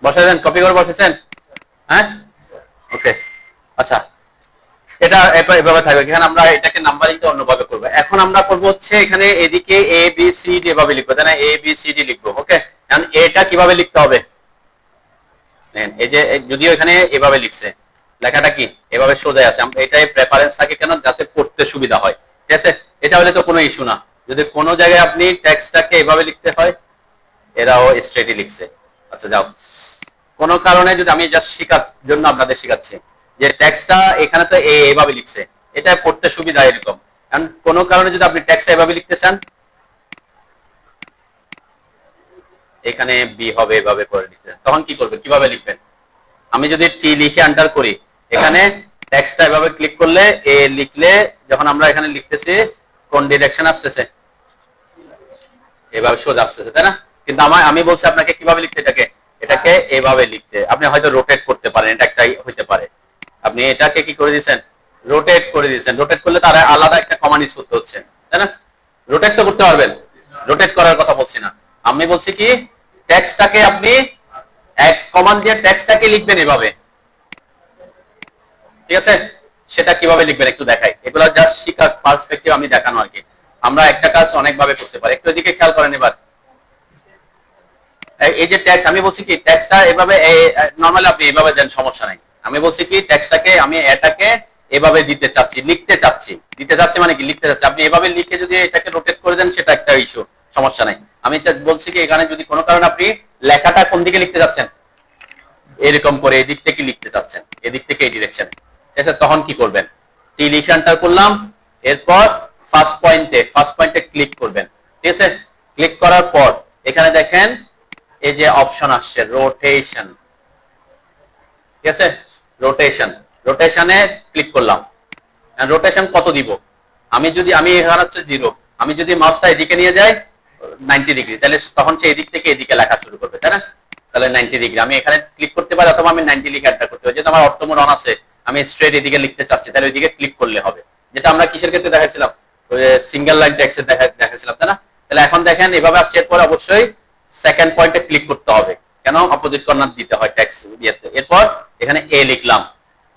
বসাই দেন, কপি করে বসেছেন? হ্যাঁ, ওকে, আচ্ছা, এটা এভাবে থাকবে। এখানে আমরা এটাকে নাম্বারিংটা অন্যভাবে করব। এখন আমরা করব হচ্ছে এখানে এদিকে এ বি সি ডি এভাবে লিখবো, তাই না? এ বি সি ডি লিখবো। ওকে, এখন এটা কিভাবে লিখতে হবে? এই যে যদিও এখানে এভাবে লিখছে, লেখাটা কি এভাবে সোজা আছে, এটাই প্রেফারেন্স থাকে কেন? যাতে পড়তে সুবিধা হয়। ঠিক আছে, এটা হলে তো কোনো ইস্যু না। যদি কোনো জায়গায় আপনি টেক্সটটাকে এভাবে লিখতে হয়, এরাও স্ট্রেটই লিখছে। আচ্ছা, যাও, কোনো কারণে যদি আমি জাস্ট শেখার জন্য আপনাদের শেখাচ্ছি যে টেক্সটটা এখানে তো এভাবে লিখছে, এটা পড়তে সুবিধা এরকম। কারণ কোনো কারণে যদি আপনি টেক্সট এভাবে লিখতে চান, এখানে বি হবে এভাবে করে লিখতে চান, তখন কি করবে, কিভাবে লিখবেন? আমি যদি টি লিখে এন্টার করি, এখানে টেক্সটটা এভাবে ক্লিক করলে এ লিখলে, যখন আমরা এখানে লিখতেছি কোন ডিরেকশন আসতেছে? এভাবে সোজা আসতেছে, তাই না? কিন্তু আমি বলছি আপনাকে কিভাবে লিখতে, এটাকে এভাবে লিখতে। আপনি হয়তো রোটেট করতে পারেন, এটা একটাই হইতে পারে। আপনি এটাকে কি করে দিয়েছেন? রোটেট করে দিয়েছেন। রোটেট করলে তার আলাদা একটা কমান্ড ইউজ করতে হচ্ছে, তাই না? রোটেট তো করতে পারবেন, রোটেট করার কথা বলছি না। আমি বলছি কি, টেক্সটটাকে আপনি এক কমান্ড দিয়ে টেক্সটটাকে লিখবেন এভাবে। ঠিক আছে, সেটা কিভাবে লিখবেন একটু দেখাই। এগুলো জাস্ট শিখার পার্সপেক্টিভ আমি দেখানো আর কি। আমরা একটা কাজ অনেকভাবে করতে পারি, একটু এদিকে খেয়াল করেন এবার। এই যে ট্যাক্স, আমি বলছি কি ট্যাক্সটা এভাবে নরমালি আপনি এভাবে দেন, সমস্যা নাই। আমি বলছি কি ট্যাক্সটাকে আমি এটাকে এভাবে দিতে চাচ্ছি, লিখতে চাচ্ছি। দিতে চাচ্ছি মানে কি, লিখতে চাচ্ছি। আপনি এভাবে লিখে যদি এটাকে রোটেট করে দেন, সেটা একটা ইস্যু, সমস্যা নাই। আমি বলছি কি এখানে যদি কোনো কারণে আপনি লেখাটা কোন দিকে লিখতে যাচ্ছেন, এরকম করে এদিক থেকে লিখতে চাচ্ছেন, এদিক থেকে এই ডিরেকশন, ঠিক আছে, তখন কি করবেন? টি লিখে এন্টার করলাম, এরপর ফার্স্ট পয়েন্টে ক্লিক করবেন। ঠিক আছে, ক্লিক করার পর এখানে দেখেন এই যে অপশন আসছে রোটেশন। ঠিক আছে, রোটেশনে ক্লিক করলাম। রোটেশন কত দিব? আমি এখানে হচ্ছে 0, আমি যদি মাউসটা এদিকে নিয়ে যাই 90 ডিগ্রি, তাহলে তখন সে এদিক থেকে এদিকে লেখা শুরু করবে, তাই না? তাহলে 90 ডিগ্রি আমি এখানে ক্লিক করতে পারি, অথবা আমি 90 লিখে এন্টার করতে পারি। যেহেতু আমার অর্থ মোড অন আছে, আমি স্ট্রেট এদিকে লিখতে চাচ্ছি, তাহলে ওইদিকে ক্লিক করলে হবে, যেটা আমরা কিসের ক্ষেত্রে দেখাচ্ছিলাম, ওই সিঙ্গেল লাইন টেক্সট দেখাচ্ছিলাম, তাই না? তাহলে এখন দেখেন এভাবে আসছে। এরপর অবশ্যই সেকেন্ড পয়েন্টে ক্লিক করতে হবে, কেন অপোজিট কর্নার দিতে হয় টেক্সট দিতে। এরপর এখানে এ লিখলাম,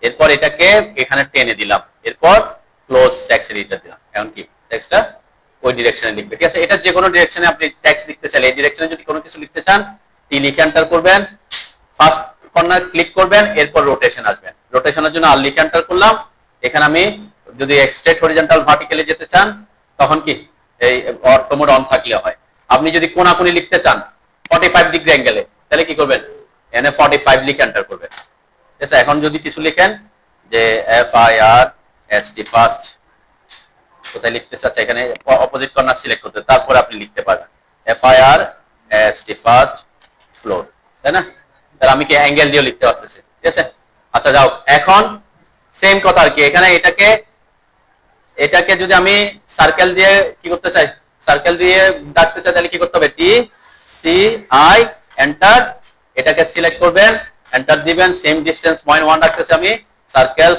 এরপর এটাকে এখানে টেনে দিলাম, এরপর ক্লোজ টেক্সট এডিটর দিলাম। এখন কি টেক্সটটা ওই ডিরেকশনে লিখবে, ঠিক আছে? এটা যে কোনো ডিরেকশনে আপনি টেক্সট লিখতে চাইলে, এই ডিরেকশনে যদি কোনো কিছু লিখতে চান, টি লিখে এন্টার করবেন, ফার্স্ট কর্নার ক্লিক করবেন, এরপর রোটেশন আসবেন। রোটেশনের জন্য আর লিখে এন্টার করলাম। এখানে আমি যদি স্ট্রেট হরিজন্টাল ভার্টিক্যালি যেতে চান, তখন কি এই অটো মোড অন থাকলে হয়। আপনি যদি কোণাকুনি লিখতে চান 45 ডিগ্রি অ্যাঙ্গেলে, তাহলে কি করবেন, এখানে 45 লিখে এন্টার করবেন, ঠিক আছে? এখন যদি কিছু লিখেন যে FIRST ফার্স্ট, কোথায় লিখতে চাচ্ছে, এখানে অপোজিট কর্নার সিলেক্ট করতে, তারপরে আপনি লিখতে পারবেন FIRST ফার্স্ট ফ্লোর, তাই না? তাহলে আমি কি অ্যাঙ্গেল দিয়ে লিখতে পারতেছি, ঠিক আছে? আচ্ছা যাও, এখন সেম কথা আর কি, এখানে এটাকে যদি আমি সার্কেল দিয়ে কি করতে চাই, সার্কেল দিয়ে ডাকতে চাই, তাহলে কি করতে হবে, TCI এন্টার, এটাকে সিলেক্ট করবেন, এন্টার দিবেন। সেম ডিসটেন্স 0.1 রাখতেছি আমি,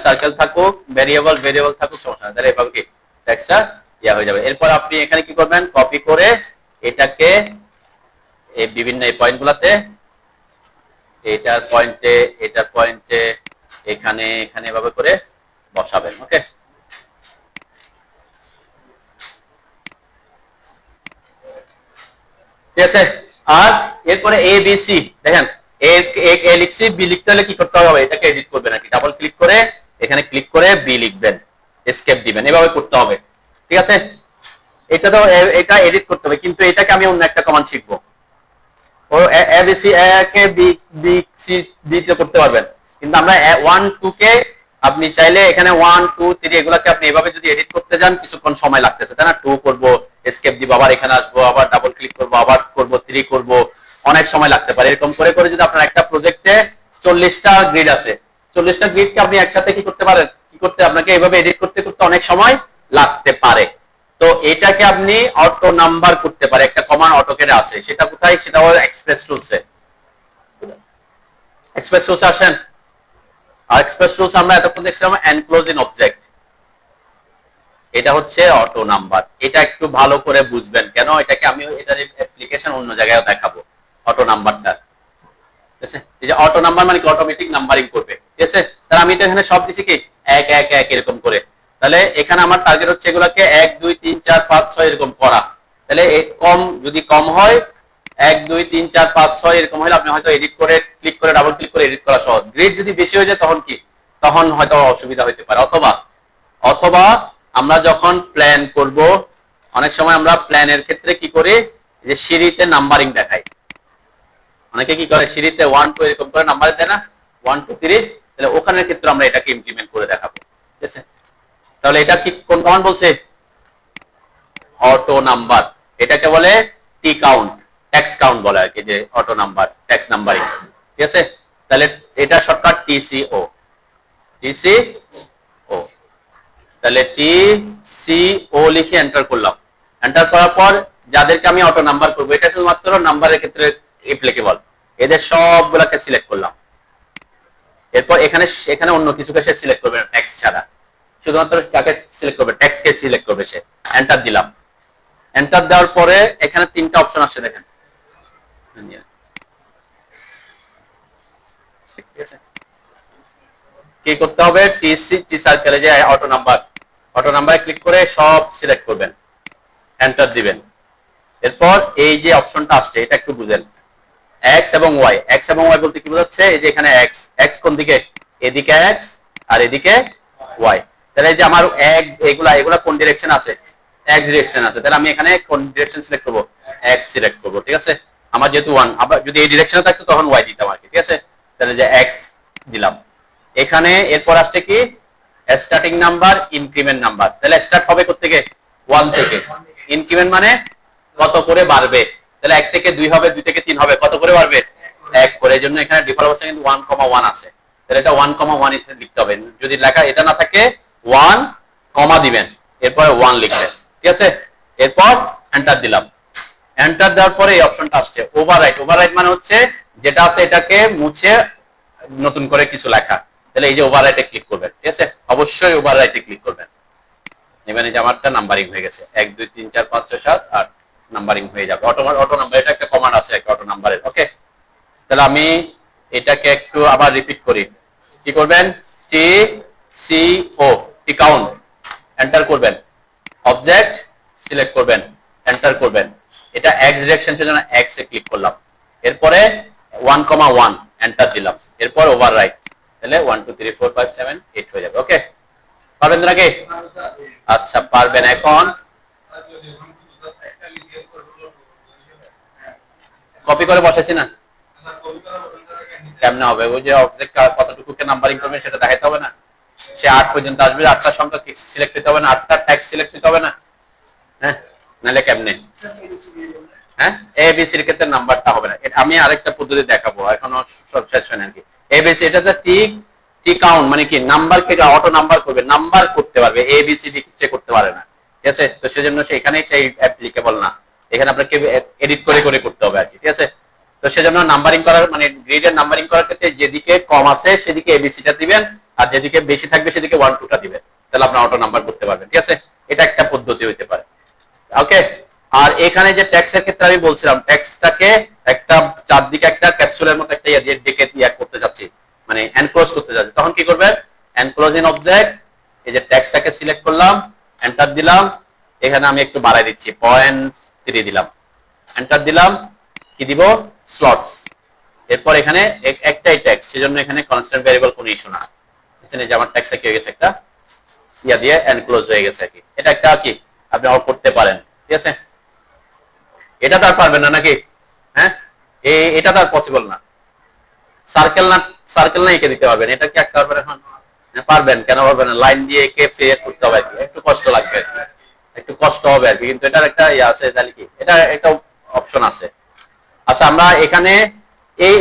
সার্কেল থাকুক, ভেরিয়েবল থাকুক, সমস্যা নেই। তাহলে এভাবে কি টেক্সটটা ইয়া হয়ে যাবে। এরপর আপনি এখানে কি করবেন, কপি করে এটাকে এই বিভিন্ন এই পয়েন্টগুলোতে, এটার পয়েন্টে এখানে এভাবে করে বসাবেন। ওকে, ঠিক আছে? আর এরপরে ABC দেখেন, এ লিখছি, বি লিখতে হলে কি করতে হবে, এটাকে এডিট করবেন আর কি, ডাবল ক্লিক করে এখানে ক্লিক করে বি লিখবেন, এসকেপ দিবেন, এভাবে করতে হবে, ঠিক আছে? এটা তো এটা এডিট করতে হবে, কিন্তু এটাকে আমি অন্য একটা কমান্ড শিখবো। ও ABC কে বি সি দিতে করতে পারবেন, কিন্তু আমরা 1 2 কে আপনি চাইলে এখানে 1 2 3 এগুলাকে আপনি এভাবে যদি এডিট করতে যান, কিছুক্ষণ সময় লাগতেছে, তাই না? 2 করব, এসকেপ দিব, আবার এখানে আসবো, আবার ডাবল ক্লিক করব, আবার করব, 3 করব, অনেক সময় লাগতে পারে। এরকম করে করে যদি আপনার একটা প্রজেক্টে 40টা গ্রিড আছে, 40টা গ্রিডকে আপনি একসাথে কি করতে পারেন, আপনাকে এভাবে এডিট করতে করতে অনেক সময় লাগতে পারে। তো এটাকে আপনি অটো নাম্বার করতে পারে, একটা কমান্ড অটোকেটে আছে, সেটা কোথায়, সেটা হলো এক্সপ্রেস টুলসে। এক্সপ্রেস টুলসে আসেন, আর এক্সপ্রেস টুলস আমরা এতক্ষণ দেখছিলাম এনক্লোজ ইন অবজেক্ট, এটা হচ্ছে অটো নাম্বার। এটা একটু ভালো করে বুঝবেন, কেন এটাকে আমি এটার অ্যাপ্লিকেশন অন্য জায়গায় দেখাবো অটো নাম্বারটা, ঠিক আছে? এই যে অটো নাম্বার মানে কি, অটোমেটিক নাম্বারিং করবে, ঠিক আছে? তাহলে আমি তো এখানে সব দিছি কি 1 1 1 এরকম করে, তাহলে এখানে আমার টার্গেট হচ্ছে এগুলাকে 1 2 3 4 5 6 এরকম করা। তাহলে যদি কম হয় 1 2 3 4 5 6 এরকম হলে আপনি হয়তো এডিট করে ক্লিক করে ডাবল ক্লিক করে এডিট করা সহজ। গ্রিড যদি বেশি হয়ে যায় তখন কি, তখন হয়তো অসুবিধা হতে পারে। অথবা আমরা যখন প্ল্যান করব, অনেক সময় আমরা প্ল্যানের ক্ষেত্রে কি করি, যে সিঁড়িতে নাম্বারিং দেখাই, অনেকে কি করে সিঁড়িতে 1 2 এরকম করে নাম্বার দেয় না, 1 2 3, তাহলে ওখানের ক্ষেত্রে আমরা এটাকে ইমপ্লিমেন্ট করে দেখাবো, ঠিক আছে? তাহলে এটা কি কোন কমান্ড বলছে, অটো নাম্বার, এটাকে বলে টি কাউন্ট, টেক্সট কাউন্ট বলে আর কি, যে অটো নাম্বার, টেক্সট নাম্বারিং, ঠিক আছে? তাহলে এটা শর্টকাট TCO, তাহলে TCO লিখে এন্টার করলাম। এন্টার করার পর যাদেরকে আমি অটো নাম্বার করবো, এটা শুধুমাত্র নাম্বারের ক্ষেত্রে অ্যাপ্লিকেবল, এদের সবগুলোকে সিলেক্ট করলাম। এরপর এখানে অন্য কিছুকে সে সিলেক্ট করবে, টেক্সট ছাড়া, শুধুমাত্র কাকে সিলেক্ট করবে, টেক্সটকে সিলেক্ট করবে সে। এন্টার দিলাম, এন্টার দেওয়ার পরে এখানে 3টা অপশন আসছে দেখেন, কি করতে হবে, টি সার্কেলে যে অটো নাম্বারে ক্লিক করে সব সিলেক্ট করবেন, এন্টার দিবেন। এরপর এই যে অপশনটা আসছে, এটা একটু বুঝেন, এক্স এবং ওয়াই বলতে কি বোঝাচ্ছে, এই যে এখানে এক্স কোন দিকে, এদিকে এক্স আর এদিকে ওয়াই। তাহলে এই যে আমার এগুলা কোন ডিরেকশন আছে, এক্স ডিরেকশন আছে, তাহলে আমি এখানে কোন ডিরেকশন সিলেক্ট করব, এক্স সিলেক্ট করব, ঠিক আছে? আমার যেহেতু 1, আবার যদি এই ডিরেকশনে থাকতো তখন ওয়াই দিতাম আর কি, ঠিক আছে? তাহলে যে এক্স দিলাম এখানে। এরপর আসছে কি, স্টার্টিং নাম্বার, ইনক্রিমেন্ট নাম্বার। তাহলে স্টার্ট হবে কোথা থেকে, 1 থেকে, ইনক্রিমেন্ট মানে কত করে বাড়বে, তাহলে 1 থেকে 2 হবে, 2 থেকে 3 হবে, কত করে বাড়বে, 1 করে। এই জন্য এখানে ডিফল্ট অবস্থা কিন্তু 1,1 আছে, তাহলে এটা 1,1 লিখতে হবে। যদি লেখা এটা না থাকে 1 কমা দিবেন, এরপরে 1 লিখবেন, ঠিক আছে? এরপর এন্টার দিলাম, এন্টার দেওয়ার পরে এই অপশনটা আসছে ওভাররাইট। ওভাররাইট মানে হচ্ছে যেটা আছে এটাকে মুছে নতুন করে কিছু লেখা, তাহলে এই যে ওভাররাইটে ক্লিক করবেন, ঠিক আছে, অবশ্যই ওভাররাইটে ক্লিক করবেন। নেবেন এই যে আমারটা নাম্বারিং হয়ে গেছে 1 2 3 4 5 6 7 8 নাম্বারিং হয়ে যাবে অটো নাম্বার, এটা একটা কমান্ড আছে একটা অটো নাম্বারের। ওকে, তাহলে আমি এটাকে একটু আবার রিপিট করি। কি করবেন? টি সি ও, টি কাউন্ট, এন্টার করবেন। অবজেক্ট সিলেক্ট করবেন, এন্টার করবেন। এটা এক্স ডিরেকশন সেজন্য এক্স এ ক্লিক করলাম। এরপরে 1,1 এন্টার দিলাম। এরপর ওভাররাইট, তাহলে 1 2 3 4 5 7 8 হয়ে যাবে। ওকে, পারবেন তো নাকি? আচ্ছা পারবেন। এখন কপি করে বসাইছি না, কেমনে হবে? ওই যে অবজেক্ট কতটুকুকে নাম্বারিং করবেন সেটা দেখাইতে হবে না? সে 8 পর্যন্ত আসবে, 8টা সংখ্যা সিলেক্ট করতে হবে না, 8টা ট্যাক্স সিলেক্ট করতে হবে না? হ্যাঁ, নাহলে কেমনে? হ্যাঁ, এ বি সি এর ক্ষেত্রে নাম্বারটা হবে না। আমি আরেকটা পদ্ধতি দেখাবো, এখনো সব শেষ হয় নাকি। এ বি সি এটাতে টি টি কাউন্ট মানে কি, নাম্বারকে অটো নাম্বার করবে, নাম্বার করতে পারবে, A B C D check করতে পারে না, ঠিক আছে? তো সেজন্য সে এখানেই সেই অ্যাপ্লিকেবল না, এখানে আপনাকে এডিট করে করে করতে হবে আর কি, ঠিক আছে? তো সেজন্য নাম্বারিং করার মানে গ্রিডের নাম্বারিং করার ক্ষেত্রে যেদিকে কম আছে সেদিকে এবিসিটা দিবেন, আর যেদিকে বেশি থাকবে সেদিকে 1 2টা দিবেন, তাহলে আপনি অটো নাম্বার করতে পারবেন, ঠিক আছে? এটা একটা পদ্ধতি হইতে পারে। ওকে, আর এখানে যে ট্যাক্সের ক্ষেত্রে আমি বলছিলাম ট্যাক্সটাকে একটা চারদিকে একটা ক্যাপসুলের মতো একটা ইয়া দিয়ে ডেকে করতে যাচ্ছি, মানে এনক্লোজ করতে যাচ্ছি, তখন কি করবেন? এনক্লোজ ইন অবজেক্ট, এই যে ট্যাক্সটাকে সিলেক্ট করলাম, এন্টার দিলাম। এখানে আমি একটু বাড়াই দিচ্ছি, 0.3 দিলাম, এন্টার দিলাম। কি দিব? স্লটস। এরপর এখানে একটাই ট্যাক্স, সেজন্য এখানে কনস্ট্যান্ট ভেরিয়েবল কোনো ইস্যু না, বুঝছেন? যে আমার ট্যাক্সটা কি হয়ে গেছে, একটা সিয়া দিয়ে এনক্লোজ হয়ে গেছে আর কি। এটা একটা কি আপনি অল করতে পারেন, ঠিক আছে? এটা তো আর পারবেন না নাকি? হ্যাঁ, এটা তো আর পসিবল না। সার্কেল না, সার্কেল না এঁকে দিতে পারবেন, এটা কি একটা পারবেন এখন? হ্যাঁ পারবেন, কেন পারবেন না? লাইন দিয়ে এঁকে ফের করতে হবে আর কি, একটু কষ্ট লাগবে, একটু কষ্ট হবে আর কি, কিন্তু এটার একটা ইয়ে আছে, তাহলে কি এটা একটা অপশন আছে। আচ্ছা, আমরা এখানে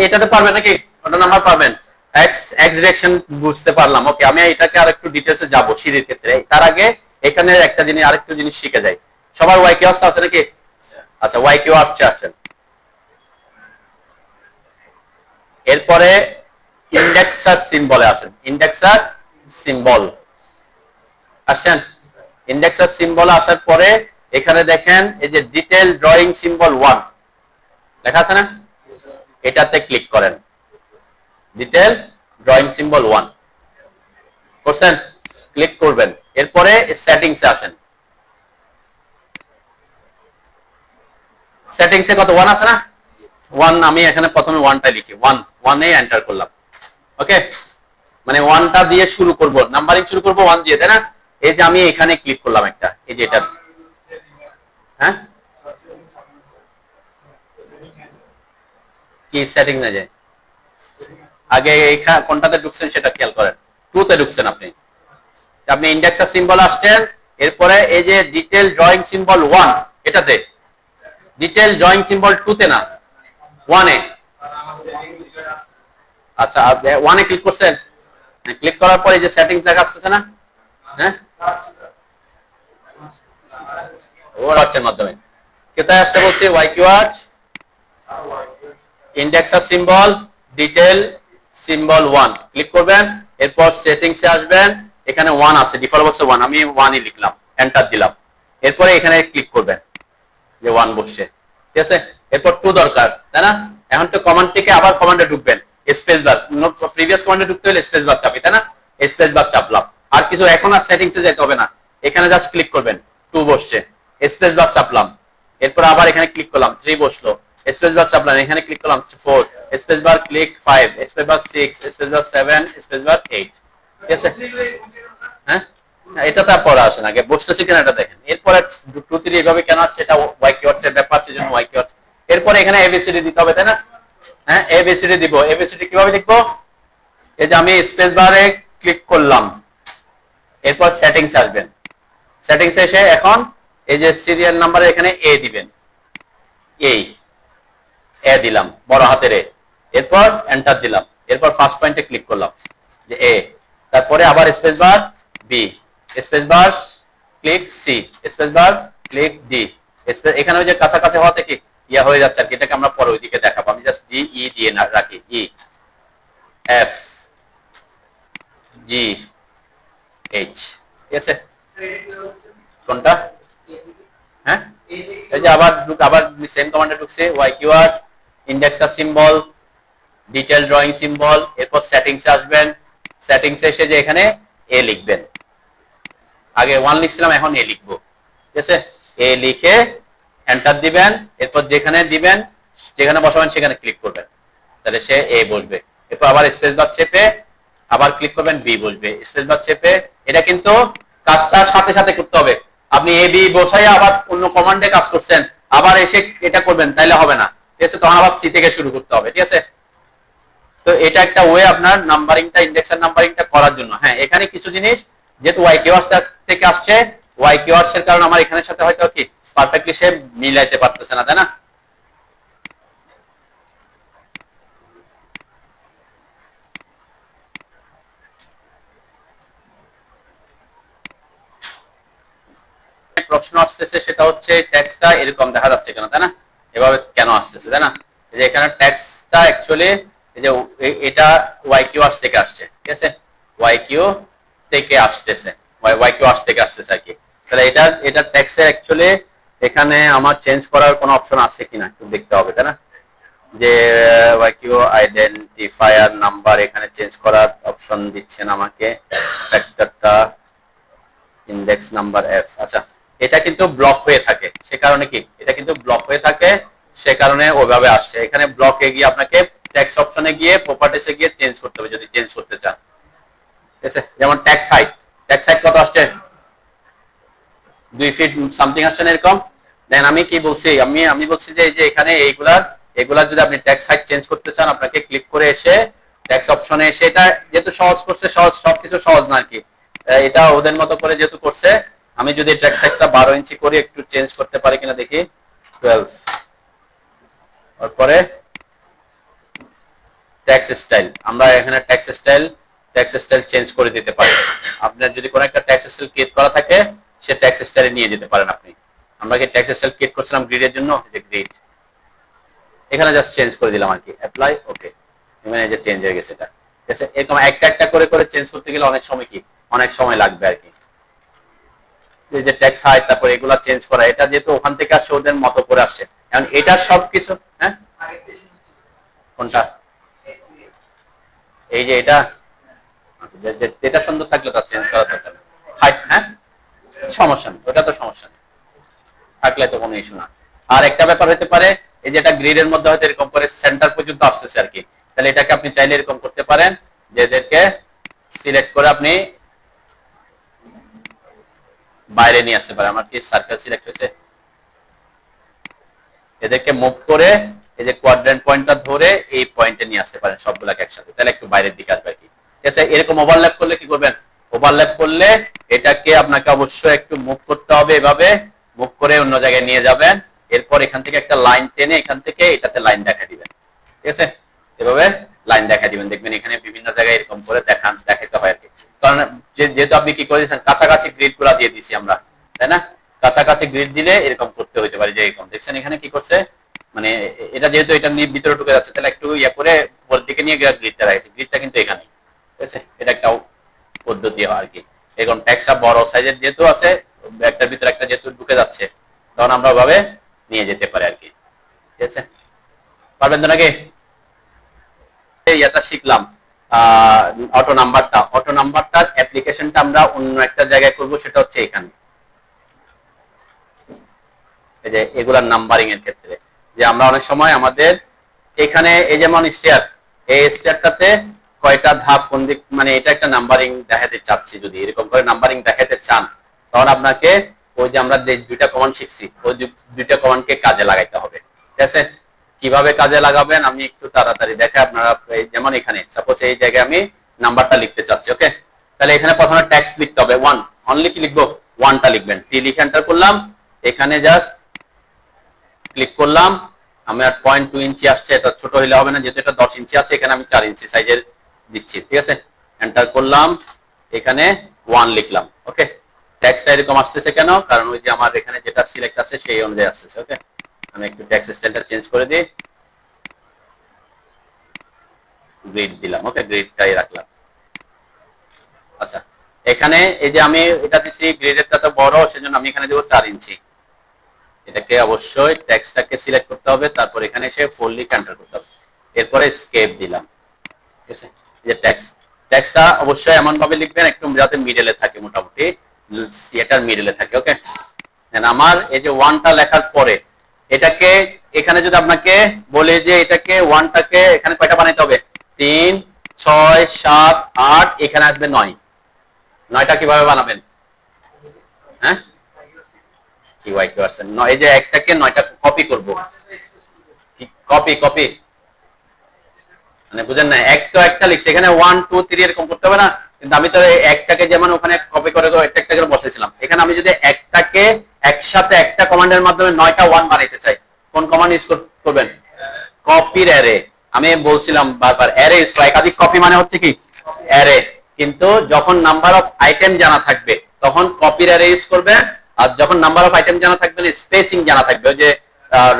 এটাতে পারবেন নাকি? ওটা নাম্বার পারবেন, এক্স এক্স ডিরেকশন বুঝতে পারলাম। ওকে, আমি এটাকে আরেকটু ডিটেইলসে যাব সিঁড়ির ক্ষেত্রে। তার আগে এখানে একটা জিনিস, আরেকটু জিনিস শিখে যাই। সবার ওয়াই কিউ আছে নাকি? আচ্ছা, ওয়াই কিউ আসছেন। এরপরে ইন্ডেক্সার সিম্বলে আসেন, ইন্ডেক্সার সিম্বল আসছেন। ইন্ডেক্সার সিম্বল আসার পরে এখানে দেখেন এই যে ডিটেইল ড্রয়িং সিম্বল 1 লেখা আছে না, এটাতে ক্লিক করেন। ডিটেইল ড্রয়িং সিম্বল 1 করছেন, ক্লিক করবেন। এরপরে সেটিংসে আসেন। সেটিংসে কত 1 আছে না? 1, আমি এখানে প্রথমে 1টা লিখি, 1 এ এন্টার করলাম। ওকে, মানে 1টা দিয়ে শুরু করব, নাম্বারিং শুরু করব 1 দিয়ে, তাই না? এই যে আমি এখানে ক্লিক করলাম একটা, এই যে এটা। হ্যাঁ, কি সেটিং না যায়? আগে এইখানে কোনটাতে ঢুকছেন সেটা খেয়াল করেন। 2 তে ঢুকছেন আপনি, আপনি ইন্ডেক্সার সিম্বল আসছেন। এরপরে এই যে ডিটেইল ড্রয়িং সিম্বল 1, এটাতে। ডিটেইল ড্রয়িং সিম্বল 2 তে না, 1 এ। আচ্ছা, 1 এ ক্লিক করছেন। ক্লিক করার পরে যে সেটিংস দেখা আসছে না, হ্যাঁ, ওর হচ্ছে মাধ্যমে কোথায় আসছে বলছি? Y keyword, indexer symbol, detail symbol 1 click করবেন। এরপর সেটিংসে আসবেন, এখানে 1 আছে, ডিফল্ট বক্সে 1, আমি 1 ই লিখলাম, এন্টার দিলাম। এরপরে এখানে ক্লিক করবেন, যে 1 বসছে, ঠিক আছে? এরপর 2 দরকার, তাই না? এখন তো কমান্ড থেকে আবার কমান্ডে ঢুকবেন, স্পেস বার, প্রিভিয়াস কমান্ডে ঢুকতে হলে স্পেস বার চাপি, তাই না? স্পেস বার চাপলাম, আর কিছু এখন আর সেটিংসে যেতে হবে না, এখানে জাস্ট ক্লিক করবেন। 2 বসছে, স্পেস বার চাপলাম। এরপর আবার এখানে ক্লিক করলাম, 3 বসলো, স্পেস বার চাপলাম, এখানে ক্লিক করলাম 4, space bar click 5, space bar 6, space bar 7, space bar 8, ঠিক আছে? হ্যাঁ, এটা তো পড়া আসে না, আগে বসতেছি কিনা এটা দেখেন। এরপরে 2 3 এইভাবে কেন আসছে, এটা ওয়াই কিওয়ার্ডস এর ব্যাপার, সেজন্য ওয়াই কিওয়ার্ডস। এরপরে এখানে এবিসিডি দিতে হবে, তাই না? হ্যাঁ, এবিসিডি দিব। এবিসিডি কিভাবে লিখবো? এই যে আমি স্পেস বারে ক্লিক করলাম, এরপর সেটিংস আসবেন। সেটিংস এসে এখন এই যে সিরিয়াল নাম্বারে এখানে এ দিবেন, এই এ দিলাম, বড় হাতের এ। এরপর এন্টার দিলাম। এরপর ফার্স্ট পয়েন্টে ক্লিক করলাম, যে এ। তারপরে আবার space bar B, space bar click C, space bar click D. এখানে ওই যে কাছাকাছি হওয়া থেকে ইয়া হয়ে যাচ্ছে আর কি, এটাকে আমরা পরে ওইদিকে দেখাবো। আমি জাস্ট জি ই দিয়ে না রাখি, ই এফ জি এইচ, ঠিক আছে। কোনটা? হ্যাঁ, এই যে আবার সেম কমান্ডে ঢুকছে, Y keyword, indexer symbol, detail drawing symbol, এরপর সেটিংসে আসবেন। সেটিংসে এসে যে এখানে এ লিখবেন, আগে 1 লিখছিলাম, এখন এ লিখবো, ঠিক আছে। এ লিখে এন্টার দিবেন, এরপর যেখানে দিবেন, যেখানে বসাবেন সেখানে ক্লিক করবেন, তাহলে সে এ বসবে। এরপর আবার স্পেস বার চেপে আবার ক্লিক করবেন, বি বসবে, স্পেস বার চেপে। এটা কিন্তু কাজটার সাথে সাথে করতে হবে। আপনি এ বি বসাই আবার অন্য কমান্ডে কাজ করছেন, আবার এসে এটা করবেন, তাইলে হবে না, ঠিক আছে। তখন আবার সি থেকে শুরু করতে হবে, ঠিক আছে। তো এটা একটা ওয়ে আপনার নাম্বারিংটা, ইন্ডেক্সের নাম্বারিংটা করার জন্য। হ্যাঁ, এখানে কিছু জিনিস যেহেতু ওয়াই কিওয়ার্ডস থেকে আসছে, ওয়াই কিওয়ার্ডস এর কারণে আমার এখানের সাথে হয়তো কি পারফেক্টলি সে মিলাইতে পারতেছে না, তাই না? প্রশ্ন আসতেছে সেটা হচ্ছে ট্যাক্সটা এরকম দেখা যাচ্ছে কেন, তাই না? এভাবে কেন আসতেছে, তাই না? এই যে এখানে ট্যাক্সটা অ্যাকচুয়ালি এই যে এটা ওয়াই কিওয়ার্ডস থেকে আসছে, ঠিক আছে। ওয়াই কিউ থেকে আসতেছে, ওয়াই কিওয়ার্ডস থেকে আসতেছে আর কি। তাহলে এটা ট্যাক্সের অ্যাকচুয়ালি এখানে আমার চেঞ্জ করার কোনো অপশন আছে কিনা একটু দেখতে হবে, তাই না? যে ওয়াই কিউ আইডেন্টিফায়ার নাম্বার, এখানে চেঞ্জ করার অপশন দিচ্ছেন আমাকে, ফ্যাক্টরটা ইন্ডেক্স নাম্বার এফ। আচ্ছা, এটা কিন্তু ব্লক হয়ে থাকে, সে কারণে কি এটা কিন্তু ব্লক হয়ে থাকে, সে কারণে ওইভাবে আসছে। এখানে ব্লকে গিয়ে আপনাকে ট্যাক্স অপশনে গিয়ে প্রপার্টিসে গিয়ে চেঞ্জ করতে হবে যদি চেঞ্জ করতে চান, ঠিক আছে। যেমন ট্যাক্স হাইট কত আসছে? 2 ফিট সামথিং আসছে না এরকম। দেন আমি কি বলছি, আমি বলছি যে এই যে এখানে এইগুলা যদি আপনি ট্যাক্স হাইট চেঞ্জ করতে চান, আপনাকে ক্লিক করে এসে ট্যাক্স অপশনে এসে, এটা যেহেতু সহজ করছে, সবকিছু সহজ না আর কি, এটা ওদের মতো করে যেহেতু করছে। আমি যদি ট্যাক্স হাইটটা 12 ইঞ্চি করি, একটু চেঞ্জ করতে পারি কিনা দেখি, 12। তারপরে ট্যাক্স স্টাইল, আমরা এখানে ট্যাক্স স্টাইল চেঞ্জ করে দিতে পারি। আপনার যদি কোনো একটা ট্যাক্স স্টাইল ক্রিয়েট করা থাকে, সে ট্যাক্স স্টাইলে নিয়ে যেতে পারেন আপনি। আমরা কি ট্যাক্স স্টাইল ক্রিয়েট করছিলাম গ্রিডের জন্য, যে গ্রিড, এখানে জাস্ট চেঞ্জ করে দিলাম আর কি, অ্যাপ্লাই, ওকে, মানে যে চেঞ্জ হয়ে গেছে এটা, ঠিক আছে। এরকম একটা একটা করে করে চেঞ্জ করতে গেলে অনেক সময় লাগবে আর কি। এই যে ট্যাক্স হাইট, তারপর এগুলা চেঞ্জ করা, এটা যেহেতু ওখান থেকে আসছে, ওদের মতো করে আসছে। এখন এটা সবকিছু, হ্যাঁ কোনটা? এই যে এটা, এটা সুন্দর থাকলে তা চেঞ্জ করা দরকার নেই। হাইট, হ্যাঁ সমস্যা নেই, ওটা তো সমস্যা নেই, থাকলে তো কোনো ইস্যু না। আর একটা ব্যাপার হতে পারে, এই যে এটা গ্রিডের মধ্যে হয়তো এরকম করে সেন্টার পর্যন্ত আসতেছে আর কি, তাহলে এটাকে আপনি চাইলে এরকম করতে পারেন যে এদেরকে সিলেক্ট করে আপনি বাইরে নিয়ে আসতে পারেন। আমার কি সার্কেল সিলেক্ট হয়েছে, এদেরকে মুভ করে এই যে কোয়াড্রেন্ট পয়েন্টটা ধরে এই পয়েন্টে নিয়ে আসতে পারেন সবগুলোকে একসাথে, তাহলে একটু বাইরের দিকে আসবে কি, ঠিক আছে। এরকম ওভারল্যাপ করলে কি করবেন, ওভারল্যাপ করলে এটাকে আপনাকে অবশ্যই একটু মুভ করতে হবে, এভাবে মুভ করে অন্য জায়গায় নিয়ে যাবেন। এরপর এখান থেকে একটা লাইন টেনে এখান থেকে এটাতে লাইন দেখা দিবেন, ঠিক আছে। এভাবে লাইন দেখা দিবেন, দেখবেন এখানে বিভিন্ন জায়গায় এরকম করে দেখাতে হয় আর কি। কারণ যেহেতু আপনি কি করেছেন, কাছাকাছি গ্রিড গুলা দিয়ে দিছি আমরা, তাই না? কাছাকাছি গ্রিড দিলে এরকম করতে হইতে পারে, যে এরকম দেখছেন এখানে কি করছে, মানে এটা যেহেতু এটা ভিতরে ঢুকে যাচ্ছে, তাহলে একটু ইয়া করে উপর দিকে নিয়ে গিয়ে গ্রিডটা রাখছে, গ্রিডটা কিন্তু এখানে, ঠিক আছে। এটা একটা পদ্ধতি আর কি। এরকম ট্যাক্সটা বড় সাইজের যেহেতু আছে, একটার ভিতরে একটা যেহেতু ঢুকে যাচ্ছে, তখন আমরা ওভাবে নিয়ে যেতে পারি আর কি, ঠিক আছে। পারবেন তো নাকি? এটা শিখলাম অটো নাম্বারটার অ্যাপ্লিকেশনটা আমরা অন্য একটা জায়গায় করব, সেটা হচ্ছে এখানে, এই যে এগুলার নাম্বারিং এর ক্ষেত্রে, যে আমরা অনেক সময় আমাদের এখানে এই যেমন স্টেয়ার, এই স্টেয়ারটাতে কয়টা ধাপ কোন দিক, মানে এটা একটা নাম্বারিং দেখাতে চাচ্ছি, যদি এরকম করে নাম্বারিং দেখাতে চান, তখন আপনাকে ওই যে আমরা দুইটা কমান্ড শিখছি, ওই দুইটা কমান্ডকে কাজে লাগাইতে হবে, ঠিক আছে। কিভাবে কাজে লাগাবেন আমি একটু তাড়াতাড়ি দেখাই। আপনারা যেমন এখানে সাপোজ এই জায়গায় আমি নাম্বারটা লিখতে চাচ্ছি, ওকে, তাহলে এখানে প্রথমে টেক্সট লিখতে হবে 1, অনলি কি লিখবো 1টা লিখবেন, টি লিখে এন্টার করলাম, এখানে জাস্ট ক্লিক করলাম, আমার 0.2 ইঞ্চি আসছে, এটা ছোট হইলে হবে না, যেহেতু এটা 10 ইঞ্চি আছে, এখানে আমি 4 ইঞ্চি সাইজের দিচ্ছি, ঠিক আছে। এন্টার করলাম, এখানে 1 লিখলাম, ওকে। টেক্সটটা এরকম আসতেছে কেন, কারণ ওই যে আমার এখানে যেটা সিলেক্ট আছে সেই অনুযায়ী আসতেছে, ওকে। আমি একটু টেক্সট স্টাইলটা চেঞ্জ করে দিই, গ্রিড দিলাম। ওকে, গ্রিডটাই রাখলাম। আচ্ছা, এখানে এই যে আমি এটা দিছি, গ্রিডেরটা তো বড়, সেজন্য আমি এখানে দেব 4 ইঞ্চি। এটাকে অবশ্যই টেক্সটটাকে সিলেক্ট করতে হবে, তারপর এখানে এসে ফুললি এন্টার করতে হবে, এরপরে স্কেপ দিলাম। ঠিক আছে, এই যে টেক্সটটা অবশ্যই এমন ভাবে লিখবেন একটু যাতে মিডলে থাকে, মোটামুটি এটার মিডলে থাকে। ওকে, আমার এই যে ওয়ানটা লেখার পরে এটাকে এখানে যদি আপনাকে বলে যে এটাকে ওয়ানটাকে এখানে কয়টা বানাইতে হবে, 3 6 7 8, এখানে আসবে 9। 9টা কিভাবে বানাবেন? হ্যাঁ, কি ওয়াই কি আছে 9, এই যে একটাকে 9টা কপি করব, কপি কপি মানে বুঝেন না, এক তো একটা লিখছি, এখানে 1 2 3 এরকম করতে হবে না, কিন্তু আমি তো একটাকে যেমন ওখানে কপি করে একটা একটা করে বসাইছিলাম, এখানে আমি যদি একটাকে একসাথে একটা কমান্ডের মাধ্যমে 9টা 1 বানাইতে চাই, কোন কমান্ড ইউজ করবেন? কপির অ্যারে। আমি বলছিলাম বারবার অ্যারে ইউজ করা, একাধিক কপি মানে হচ্ছে কি অ্যারে, কিন্তু যখন নাম্বার অফ আইটেম জানা থাকবে তখন কপির অ্যারে ইউজ করবেন, আর যখন নাম্বার অফ আইটেম জানা থাকবে না, স্পেসিং জানা থাকবে, ওই যে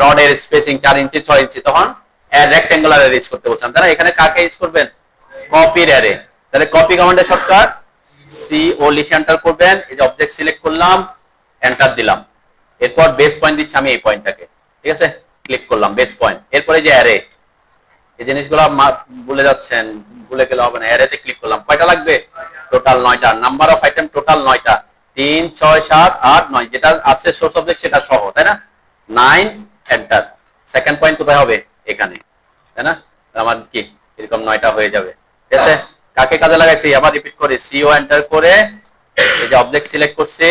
রডের স্পেসিং 4 ইঞ্চি 6 ইঞ্চি, তখন রেক্টেঙ্গুলার অ্যারে ইউজ করতে বলছেন। তারা এখানে কাকে ইউজ করবেন? কপির অ্যারে। তাহলে কপি কমান্ডের শর্টকাট সি ও লিখে এন্টার করবেন, এই যে অবজেক্ট সিলেক্ট করলাম, এন্টার দিলাম, এরপর বেস পয়েন্ট দিচ্ছি আমি এই পয়েন্টটাকে, ঠিক আছে, ক্লিক করলাম বেস পয়েন্ট, এরপরে যে অ্যারে, এই জিনিসগুলো ভুলে যাচ্ছেন, ভুলে গেলে হবে না, অ্যারেতে ক্লিক করলাম, কয়টা লাগবে? টোটাল 9টা, নাম্বার অফ আইটেম টোটাল 9টা, 3 6 7 8 9, যেটা আছে সোর্স অবজেক্ট সেটা সহ, তাই না? 9, এন্টার। সেকেন্ড পয়েন্ট কোথায় হবে? এখানে, তাই না? আমার কি এরকম 9টা হয়ে যাবে। ঠিক আছে, কাকে কাজে লাগাইছি আবার রিপিট করে, সিও এন্টার করে এই যে অবজেক্ট সিলেক্ট করছি,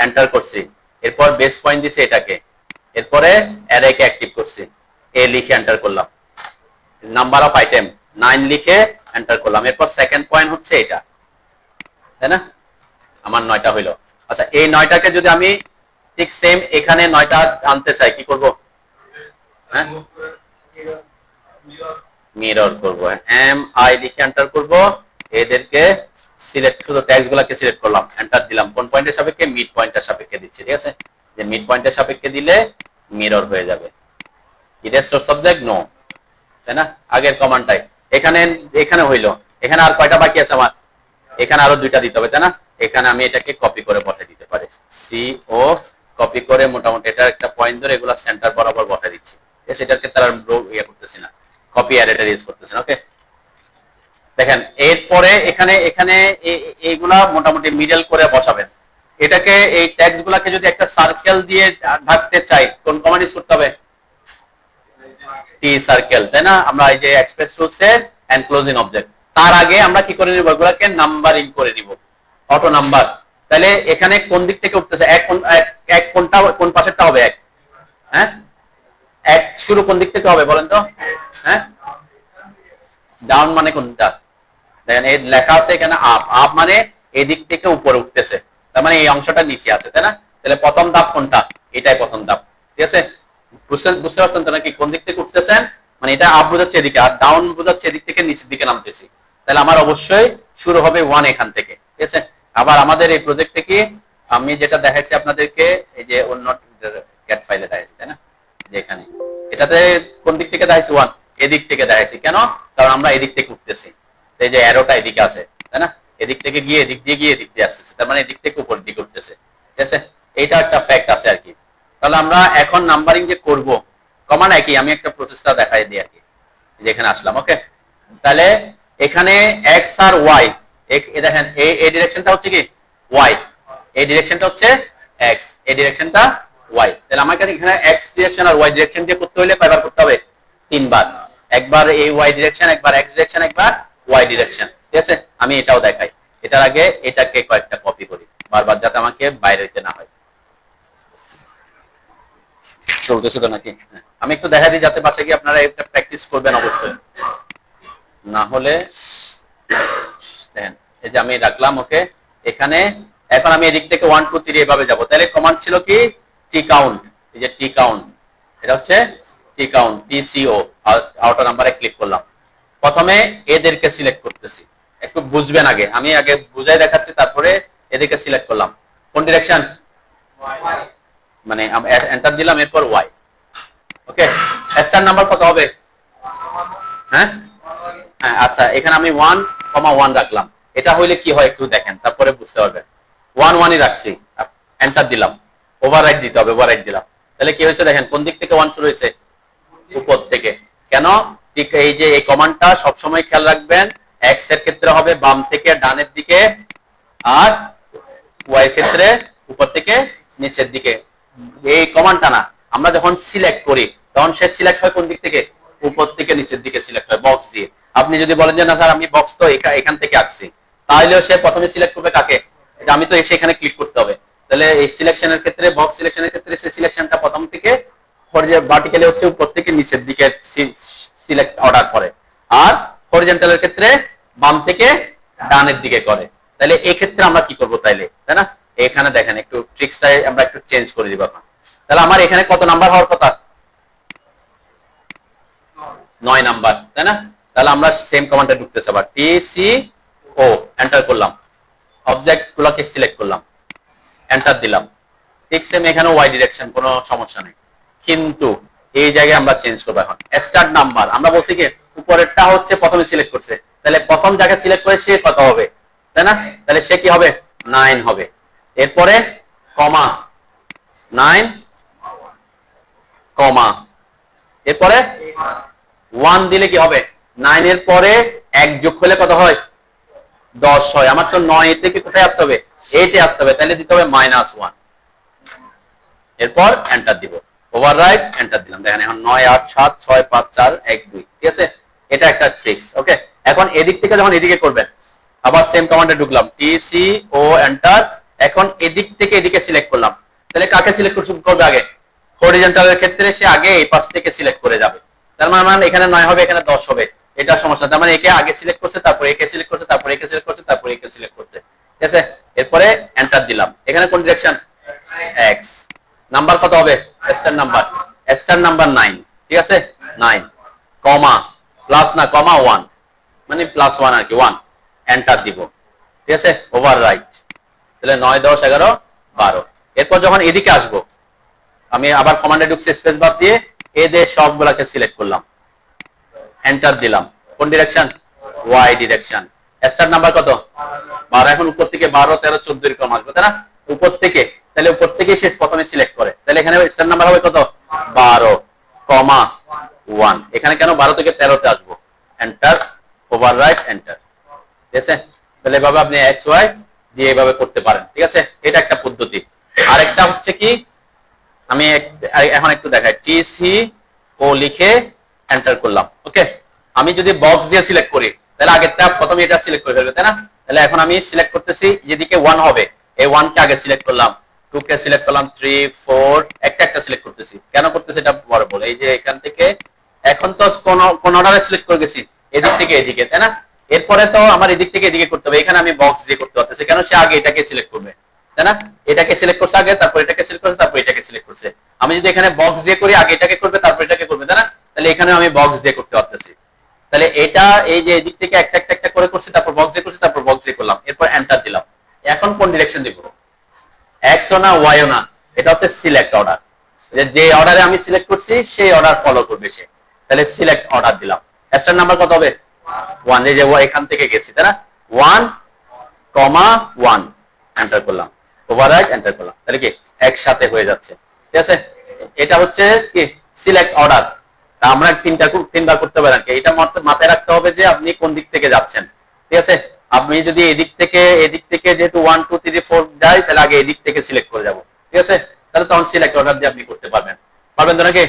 এন্টার করছি, এরপর বেস পয়েন্ট দিছি এটাকে, এরপরে অ্যারে কে অ্যাক্টিভ করছি, এ লিখে এন্টার করলাম, নাম্বার অফ আইটেম 9 লিখে এন্টার করলাম, এরপর সেকেন্ড পয়েন্ট হচ্ছে এটা, তাই না? আমার 9টা হইলো। আচ্ছা, এই 9টাকে যদি আমি ঠিক সেম এখানে 9টা আনতে চাই, কি করব? হ্যাঁ, মিরর করব, এম আই লিখে এন্টার করব, এদেরকে সিলেক্ট, শুধু ট্যাগস গুলাকে সিলেক্ট করলাম, এন্টার দিলাম, কোন পয়েন্টের সাপেক্ষে? মিড পয়েন্টের সাপেক্ষে দিচ্ছি। ঠিক আছে, যে মিড পয়েন্টের সাপেক্ষে দিলে মিরর হয়ে যাবে। ইট সোর্স সাবজেক্ট নো, তাই না? আগের কমান্ডটাই এখানে এখানে হইলো, এখানে আর কয়টা বাকি আছে আমার? এখানে আরো 2টা দিতে হবে, তাই না? এখানে আমি এটাকে কপি করে বসাই দিতে পারি, সি ও কপি করে মোটামুটি এটা একটা পয়েন্ট ধরে এগুলা সেন্টার বরাবর বসাই দিচ্ছি, সেটাকে তারা ইয়ে করতেছি না, কপি অ্যারেটা ইউজ করতেছি না। ওকে, দেখেন এরপরে এখানে এখানে এইগুলা মোটামুটি মিডল করে বসাবেন। এটাকে এই ট্যাগস গুলাকে যদি একটা সার্কেল দিয়ে ঢাকতে চাই, কোন কমান্ড ইউজ করতে হবে? টি সার্কেল, তাই না? আমরা এই যে এক্সপ্রেস টুলসের এনক্লোজিং অবজেক্ট, তার আগে আমরা কি করে নিব? এগুলাকে নাম্বারিং করে নিব, অটো নাম্বার। তাহলে এখানে কোন দিক থেকে উঠতেছে? এক কোনটা, কোন পাশেরটা হবে? এক, হ্যাঁ, এক শুরু কোন দিক থেকে হবে বলেন তো? হ্যাঁ, ডাউন মানে কোনটা? দেখেন এই লেখা আছে এখানে আপ, আপ মানে এই দিক থেকে উপরে উঠতেছে, তার মানে এই অংশটা নিচে আছে, তাই না? তাহলে প্রথম ধাপ কোনটা? এটাই প্রথম ধাপ। ঠিক আছে, বুঝতে পারছেন তো নাকি কোন দিক থেকে উঠতেছেন? মানে এটা আপ বোঝাচ্ছে এদিকে, আর ডাউন বোঝাচ্ছে এদিক থেকে নিচের দিকে নামতেছি। তাহলে আমার অবশ্যই শুরু হবে 1 এখান থেকে। ঠিক আছে, আবার আমাদের এই প্রজেক্টে কি আমি যেটা দেখাইছি আপনাদেরকে, এই যে অন্য ক্যাট ফাইলে দেখাইছি, তাই না? যে এখানে এটাতে কোন দিক থেকে দেখাইছি? 1, এদিক থেকে দেখাইছি। কেন? কারণ আমরা এদিক থেকে উঠতেছি, এই যে অ্যারোটা এদিকে আছে, তাই না? এদিক থেকে গিয়ে এদিক দিয়ে গিয়ে এদিক দিয়ে আসতেছে, তার মানে এদিক থেকে উপর দিকে উঠতেছে। ঠিক আছে, এইটা একটা ফ্যাক্ট আছে আর কি। তাহলে আমরা এখন নাম্বারিং যে করব, কমান্ড একই, আমি একটা প্রসেসটা দেখাই দিই আর কি, যেখানে আসলাম। ওকে, তাহলে এখানে এক্স আর ওয়াই, দেখেন এই ডিরেকশনটা হচ্ছে কি ওয়াই, এই ডিরেকশনটা হচ্ছে এক্স, এই ডিরেকশনটা ওয়াই। তাহলে আমাকে এখানে এক্স ডিরেকশন আর ওয়াই ডিরেকশন দিয়ে করতে হলে কয়বার করতে হবে? 3 বার। একবার এই ওয়াই ডিরেকশন, একবার এক্স ডিরেকশন, একবার ওয়াই ডিরেকশন। ঠিক আছে, আমি এটাও দেখাই। এটার আগে এটাকে কয়েকটা কপি করি বারবার, যাতে আমাকে বাইরে দিতে না হয়। চলতেছে তো নাকি? আমি একটু দেখা দিই যাতে বাসায় গিয়ে আপনারা এটা প্র্যাকটিস করবেন অবশ্যই, না হলে দেখেন এই যে আমি রাখলাম। ওকে, এখানে এখন আমি এদিক থেকে 1 2 3 এভাবে যাব। তাহলে কমান্ড ছিল কি? টি কাউন্ট, এই যে টি কাউন্ট, এটা হচ্ছে টি কাউন্ট, টিসিও, আউটো নাম্বারে ক্লিক করলাম। প্রথমে এদেরকে সিলেক্ট করতেছি, একটু বুঝবেন আগে, আমি আগে বুঝাই দেখাচ্ছি, তারপরে এদেরকে সিলেক্ট করলাম। কোন ডিরেকশন? মানে এন্টার দিলাম, এরপর ওয়াই। ওকে, স্টার নাম্বার কত হবে? হ্যাঁ হ্যাঁ, আচ্ছা এখানে আমি 1,1 রাখলাম। এটা হইলে কি হয় একটু দেখেন, তারপরে বুঝতে পারবেন। 1 রাখছি, এন্টার দিলাম, ওভাররাইট দিতে হবে, ওভাররাইট দিলাম। তাহলে কি হয়েছে দেখেন, কোন দিক থেকে 1 শুরু হয়েছে? উপর থেকে। কেন? ঠিক এই যে এই কমান্ডটা সবসময় খেয়াল রাখবেন, এক্স এর ক্ষেত্রে হবে বাম থেকে ডানের দিকে, আর ওয়াই এর ক্ষেত্রে উপর থেকে নিচের দিকে। এই কমান্ডটা না, আমরা যখন সিলেক্ট করি তখন সে সিলেক্ট হয় কোন দিক থেকে? উপর থেকে নিচের দিকে সিলেক্ট হয় বক্স দিয়ে। আপনি যদি বলেন যে না স্যার আমি বক্স তো এখান থেকে আঁকছি, তাহলেও সে প্রথমে সিলেক্ট করবে কাকে? আমি তো এসে এখানে ক্লিক করতে হবে। তাহলে এই সিলেকশনের ক্ষেত্রে, বক্স সিলেকশনের ক্ষেত্রে সে সিলেকশনটা প্রথম থেকে ভার্টিক্যালি হচ্ছে উপর থেকে নিচের দিকে সিলেক্ট অর্ডার করে, আর হরিজন্টালের ক্ষেত্রে বাম থেকে ডানের দিকে করে। তাহলে এই ক্ষেত্রে আমরা কি করব তাইলে, তাই না? এখানে দেখেন একটু ট্রিক্সটাই আমরা একটু চেঞ্জ করে দিব এখন। তাহলে আমার এখানে কত নাম্বার হওয়ার কথা? 9 নাম্বার, তাই না? তাহলে আমরা সেম কমান্ডে ঢুকতেছি, আবার টি সি ও এন্টার করলাম, অবজেক্ট গুলোকে সিলেক্ট করলাম, এন্টার দিলাম। ঠিক সেম এখানে ওয়াই ডিরেকশন, কোনো সমস্যা নেই, কিন্তু এই জায়গায় আমরা চেঞ্জ করবো এখন। স্টার্ট নাম্বার আমরা বলছি কি উপরেরটা হচ্ছে প্রথমে সিলেক্ট করছে, তাহলে প্রথম জায়গায় সিলেক্ট করে সে কত হবে, তাই না? তাহলে সে কি হবে? 9 হবে। এরপরে কমা 9 কমা, এরপরে 1 দিলে কি হবে? 9 এর পরে 1 যোগ করলে কত হয়? 10 হয়। আমার তো 9 থেকে কোথায় আসতে হবে? 8 এ আসতে হবে, তাহলে দিতে হবে -1। এরপর এন্টার দিব, ওভাররাইট, এন্টার দিলাম। দেখেন এখন 9 8 7 6 5 4 1 2, ঠিক আছে? এটা একটা ট্রিক্স। ওকে, এখন এদিক থেকে যখন এদিকে করবেন, আবার সেম কমান্ডে ঢুকলাম, টি সি ও এন্টার। এখন এদিক থেকে এদিকে সিলেক্ট করলাম, তাহলে কাকে সিলেক্ট করবে আগে? হরিজন্টালের ক্ষেত্রে সে আগে এই পাশ থেকে সিলেক্ট করে যাবে। তার মানে এখানে 9 হবে, এখানে 10 হবে, এটা সমস্যা। তার মানে একে আগে সিলেক্ট করছে, তারপর একে সিলেক্ট করছে, তারপর একে সিলেক্ট করছে, তারপর একে সিলেক্ট করছে, ঠিক আছে? এরপরে এন্টার দিলাম। এখানে কোন ডিরেকশন? এক্স। নাম্বার কত হবে? স্টার নাম্বার, স্টার নাম্বার 9, ঠিক আছে? 9 কমা, প্লাস না কমা 1, মানে +1 আর কি, 1 এন্টার দিব, ঠিক আছে? ওভাররাইট। তাহলে 9 10 11 12। এরপর যখন এদিকে আসবো, আমি আবার কমান্ডে ঢুকছি, স্পেস বার দিয়ে এদের সবগুলোকে সিলেক্ট করলাম, এন্টার দিলাম। কোন direction? Y direction. Star number কত? 12। এখন উপর থেকে 12 13 14 এরকম আসবে, তাই না? উপর থেকে, তাহলে উপর থেকে শেষ প্রথমে সিলেক্ট করে, তাহলে এখানে স্টার নাম্বার হবে কত? 12 কমা 1। এখানে কেন 12 থেকে 13 তে আসবো? এন্টার, ওভাররাইট, এন্টার, ঠিক আছে? তাহলে এভাবে আপনি এক্স ওয়াই দিয়ে এভাবে করতে পারেন, ঠিক আছে? এটা একটা পদ্ধতি। আরেকটা হচ্ছে কি, আমি এখন একটু দেখাই, টি সি ও লিখে এন্টার করলাম। ওকে, আমি যদি বক্স দিয়ে সিলেক্ট করি, তাহলে আগেরটা প্রথমে এটা সিলেক্ট করে ফেলবে, তাই না? তাহলে এখন আমি সিলেক্ট করতেছি যেদিকে 1 হবে, এই 1 কে আগে সিলেক্ট করলাম, 2 কে সিলেক্ট করলাম, 3 4 একটা একটা সিলেক্ট করতেছি। কেন করতেছি এটা পরে বলে। এই যে এখান থেকে এখন তো কোন অর্ডারে সিলেক্ট করে গেছি, এদিক থেকে এদিকে, তাই না? এরপরে তো আমার এদিক থেকে এদিকে করতে হবে, এখানে আমি বক্স দিয়ে করতে পারতেছি, কেন? সে আগে এটাকে সিলেক্ট করবে, তাই না? এটাকে সিলেক্ট করছে আগে, তারপর এটাকে সিলেক্ট করছে, তারপর এটাকে সিলেক্ট করছে। আমি যদি এখানে বক্স দিয়ে করি, আগে এটাকে করবে, তারপর এটাকে করবে, তাই না? তাহলে এখানে আমি বক্স দিয়ে করতে পারতেছি। তাহলে এটা এই যে এদিক থেকে একটা একটা একটা করে করছি, তারপর বক্স দিয়ে করছি, তারপর বক্স দিয়ে করলাম, এরপর এন্টার দিলাম। এখন কোন ডিরেকশন দিব? এক্স ও না ওয়াই ও না, এটা হচ্ছে সিলেক্ট অর্ডার। যে অর্ডারে আমি সিলেক্ট করছি সেই অর্ডার ফলো করবে সে। তাহলে সিলেক্ট অর্ডার দিলাম। স্টার নাম্বার কত হবে? 1। এই যে এখান থেকে গেছি, তাই না? 1 কমা 1 এন্টার করলাম, ওভাররাইট, এন্টার করলাম। তাহলে কি একসাথে হয়ে যাচ্ছে, ঠিক আছে? এটা হচ্ছে কি সিলেক্ট অর্ডার। আমরা তিনবার করতে পারি। এটা মাথায় রাখতে হবে যে আপনি কোন দিক থেকে যাচ্ছেন, ঠিক আছে? আপনি যদি এদিক থেকে যেহেতু 1 2 3 4 যাই, তাহলে আগে এদিক থেকে সিলেক্ট করে যাব, ঠিক আছে? তাহলে তখন সিলেক্ট অর্ডার দিয়ে আপনি করতে পারবেন তো নাকি?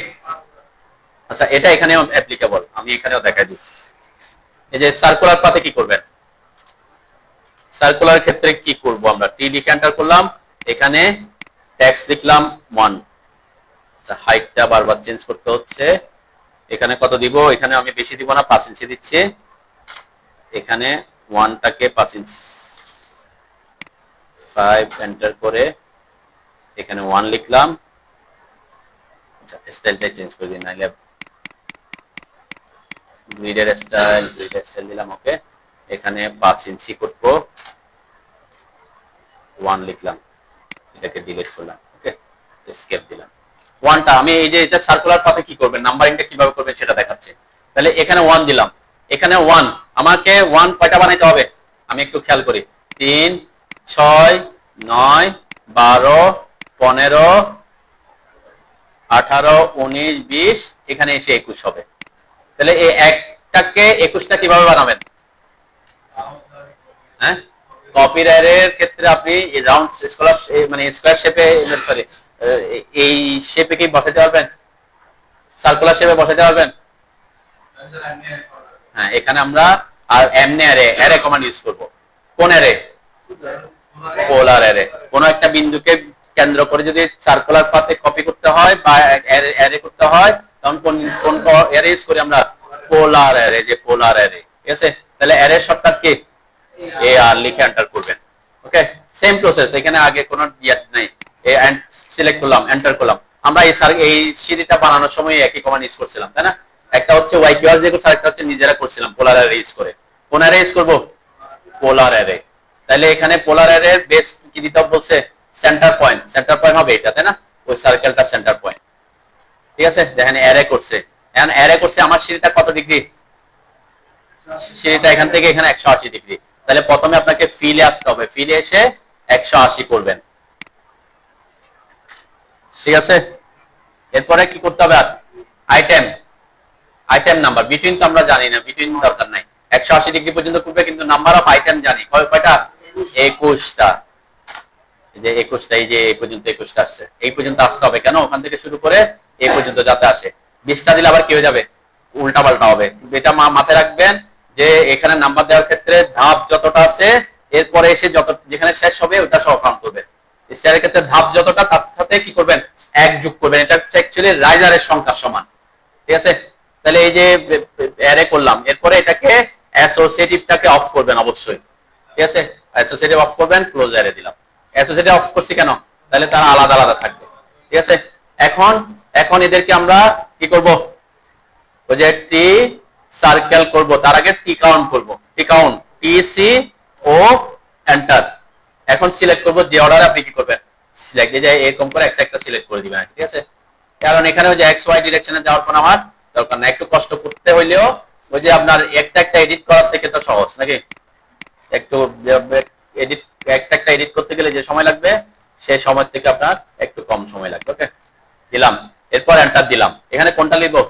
আচ্ছা, এটা এখানেও অ্যাপ্লিকেবল, আমি এখানেও দেখাই দিই। এই যে সার্কুলার পাথে কি করবেন? সার্কুলার ক্ষেত্রে কি করব? আমরা টি লিখে এন্টার করলাম, এখানে টেক্সট লিখলাম 1। আচ্ছা, হাইটটা বারবার চেঞ্জ করতে হচ্ছে। এখানে কত দিব? এখানে আমি বেশি দিব না, 5 ইঞ্চি দিচ্ছি। এখানে 1টাকে 5 ইঞ্চি, 5 এন্টার করে এখানে 1 লিখলাম। আচ্ছা, স্টাইলটা চেঞ্জ করে দিই, নাইলে গ্রিডের স্টাইল দিলাম। ওকে, এখানে 5 ইঞ্চি করব, 1 লিখলাম, এটাকে ডিলিট করলাম। ওকে, এসকেপ দিলাম। ওয়ানটা আমি এই যে এটা সার্কুলার পাথে কি করবেন, নাম্বারিংটা কিভাবে করবেন সেটা দেখাচ্ছে। তাহলে এখানে ওয়ান দিলাম, এখানে ওয়ান, আমাকে ওয়ান কয়টা বানাইতে হবে আমি একটু খেয়াল করি, 3 6 9 12 15 18 19 20, এখানে এসে 21 হবে। তাহলে এই একটাকে 21টা কিভাবে বানাবেন? হ্যাঁ, কপির অ্যারের ক্ষেত্রে আপনি রাউন্ড স্কয়ার মানে স্কয়ার শেপে, সরি এই শেপে কি বসাতে পারবেন, সার্কুলার শেপে বসাতে পারবেন? হ্যাঁ, এখানে আমরা আর এমনি অ্যারে কমান্ড ইউজ করব। কোন অ্যারে? পোলার অ্যারে। কোন একটা বিন্দুকে কেন্দ্র করে যদি সার্কুলার পাথে কপি করতে হয় বা অ্যারে করতে হয়, তখন কোন কোন অ্যারে ইউজ করি আমরা? পোলার অ্যারে, যে পোলার অ্যারে। ঠিক আছে, তাহলে অ্যারে শর্টকাট কি? এ আর লিখে এন্টার করবেন। ওকে, সেম প্রসেস, এখানে আগে কোনো ইয়াত নাই। সিলেক্ট করলাম, এন্টার করলাম। আমরা এই সিঁড়িটা বানানোর সময় একই কমান্ড ইউজ করছিলাম, তাই না? একটা হচ্ছে ওয়াই কিউআর দিয়ে করছি, আরেকটা হচ্ছে নিজেরা করছিলাম পোলার অ্যারে ইউজ করে। কোন অ্যারে ইউজ করব? পোলার অ্যারে। তাহলে এখানে পোলার অ্যারের বেস কি দিতে বলছে? Centre point. সেন্টার পয়েন্ট হবে এটা, তাই না? ওই সার্কেলটা সেন্টার পয়েন্ট। ঠিক আছে, দেখেন অ্যারে করছে। এখন অ্যারে করছে, আমার সিঁড়িটা কত ডিগ্রি? সিঁড়িটা এখান থেকে এখানে 180 ডিগ্রি। তাহলে প্রথমে আপনাকে ফিলে আসতে হবে, ফিলে এসে 180 করবেন। ঠিক আছে, এরপরে কি করতে হবে? আর আইটেম, আইটেম নাম্বার, বিটুইন তো আমরা জানি না, বিটুইন দরকার নাই। 180 ডিগ্রি পর্যন্ত করবে, কিন্তু নাম্বার অফ আইটেম জানি কয়টা? 21টা। এই যে 21টা, এই যে এই পর্যন্ত 21টা আসছে, এই পর্যন্ত আসতে হবে। কেন? ওখান থেকে শুরু করে এই পর্যন্ত যাতে আসে। 20টা দিলে আবার কি হয়ে যাবে? উল্টা পাল্টা হবে। এটা মাথায় রাখবেন যে এখানে নাম্বার দেওয়ার ক্ষেত্রে ধাপ যতটা আছে, এরপরে এসে যত যেখানে শেষ হবে ওটা সহ কাউন্ট করবে। স্টারের ক্ষেত্রে ধাপ যতটা, তার সাথে কি করবেন? 1 যোগ করবেন। এটা হচ্ছে অ্যাকচুয়ালি রাইজারের সংখ্যার সমান। ঠিক আছে, তাহলে এই যে অ্যারে করলাম, এরপরে এটাকে অ্যাসোসিয়েটিভটাকে অফ করবেন অবশ্যই। ঠিক আছে, অ্যাসোসিয়েটিভ অফ করবেন, ক্লোজ অ্যারে দিলাম। অ্যাসোসিয়েটিভ অফ করছি কেন? তাহলে তারা আলাদা আলাদা থাকবে। ঠিক আছে, এখন এখন এদেরকে আমরা কি করব? ওই যে টি সার্কেল করব, তার আগে টি কাউন্ট করব। টি কাউন্ট, টি সি ও এন্টার। এখন সিলেক্ট করব যে অর্ডারে আপনি কি করবেন, সিলেক্ট, এই যে এরকম করে একটা একটা সিলেক্ট করে দিবেন। ঠিক আছে, কারণ এখানে ওই যে এক্স ওয়াই ডিরেকশনে যাওয়ার পর আমার দরকার না, একটু কষ্ট করতে হইলেও ওই যে আপনার একটা একটা এডিট করার থেকে তো সহজ নাকি? একটু এডিট, একটা একটা এডিট করতে গেলে যে সময় লাগবে, সেই সময় থেকে আপনার একটু কম সময় লাগবে। ওকে, দিলাম, এরপর এন্টার দিলাম। এখানে কোনটা লিখবো?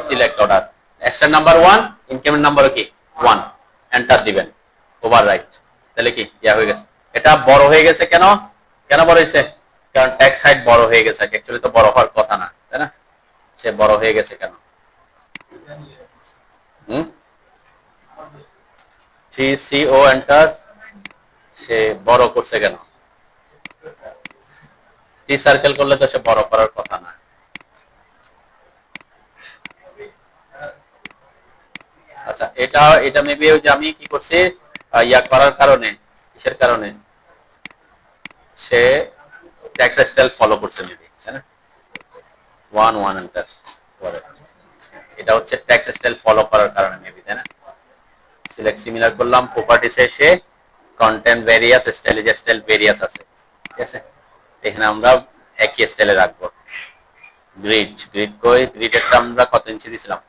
Select order. Star number 1, increment number কি 1, এন্টার দিবেন, ওভাররাইট। তাহলে কি ইয়া হয়ে গেছে। এটা বড় হয়ে গেছে কেন? কেন বড় হয়েছে? কারণ টেক্সট হাইট বড় হয়ে গেছে। অ্যাকচুয়ালি তো বড় হওয়ার কথা না, তাই না? সে বড় হয়ে গেছে কেন? TCO এন্টার, সে বড় করছে কেন? টি সার্কেল করলে তো সে বড় করার কথা না। আচ্ছা, এটা এটা মেবি ওই যে আমি কি করছি, ইয়া করার কারণে, কিসের কারণে? সে টেক্সট স্টাইল ফলো করছে মেবি, তাই না? 1 এন্টার, এটা হচ্ছে টেক্সট স্টাইল ফলো করার কারণে মেবি, তাই না? সিলেক্ট সিমিলার করলাম, প্রপার্টিসে এসে কন্টেন্ট ভেরিয়াস, স্টাইল, যে স্টাইল ভেরিয়াস আছে। ঠিক আছে, এখানে আমরা একই স্টাইলে রাখবো। গ্রিড, গ্রিড কই, গ্রিডেরটা আমরা কত ইঞ্চি দিছিলাম?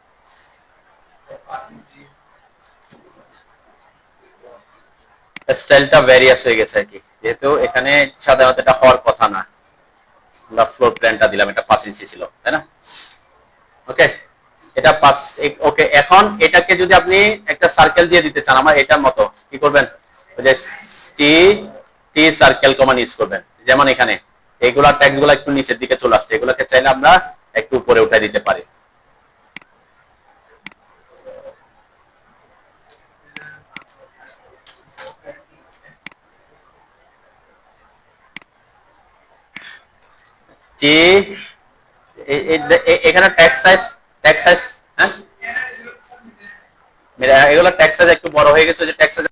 স্টাইলটা ভেরিয়াস হয়ে গেছে আর কি, যেহেতু এখানে সাধারণত এটা হওয়ার কথা না। আমরা ফ্লোর প্ল্যানটা দিলাম, এটা 5 ইঞ্চি ছিল, তাই না? ওকে, এটা 5। ওকে, এখন এটাকে যদি আপনি একটা সার্কেল দিয়ে দিতে চান আমার এটার মতো, কি করবেন? ওই যে টি টি সার্কেল কমান্ড ইউজ করবেন। যেমন এখানে এইগুলা ট্যাক্সগুলো একটু নিচের দিকে চলে আসছে, এগুলোকে চাইলে আমরা একটু উপরে উঠাই দিতে পারি। টি এখানে ট্যাক্স সাইজ, ট্যাক্স সাইজ, হ্যাঁ, এগুলো ট্যাক্স সাইজ একটু বড় হয়ে গেছে, যে ট্যাক্স সাইজ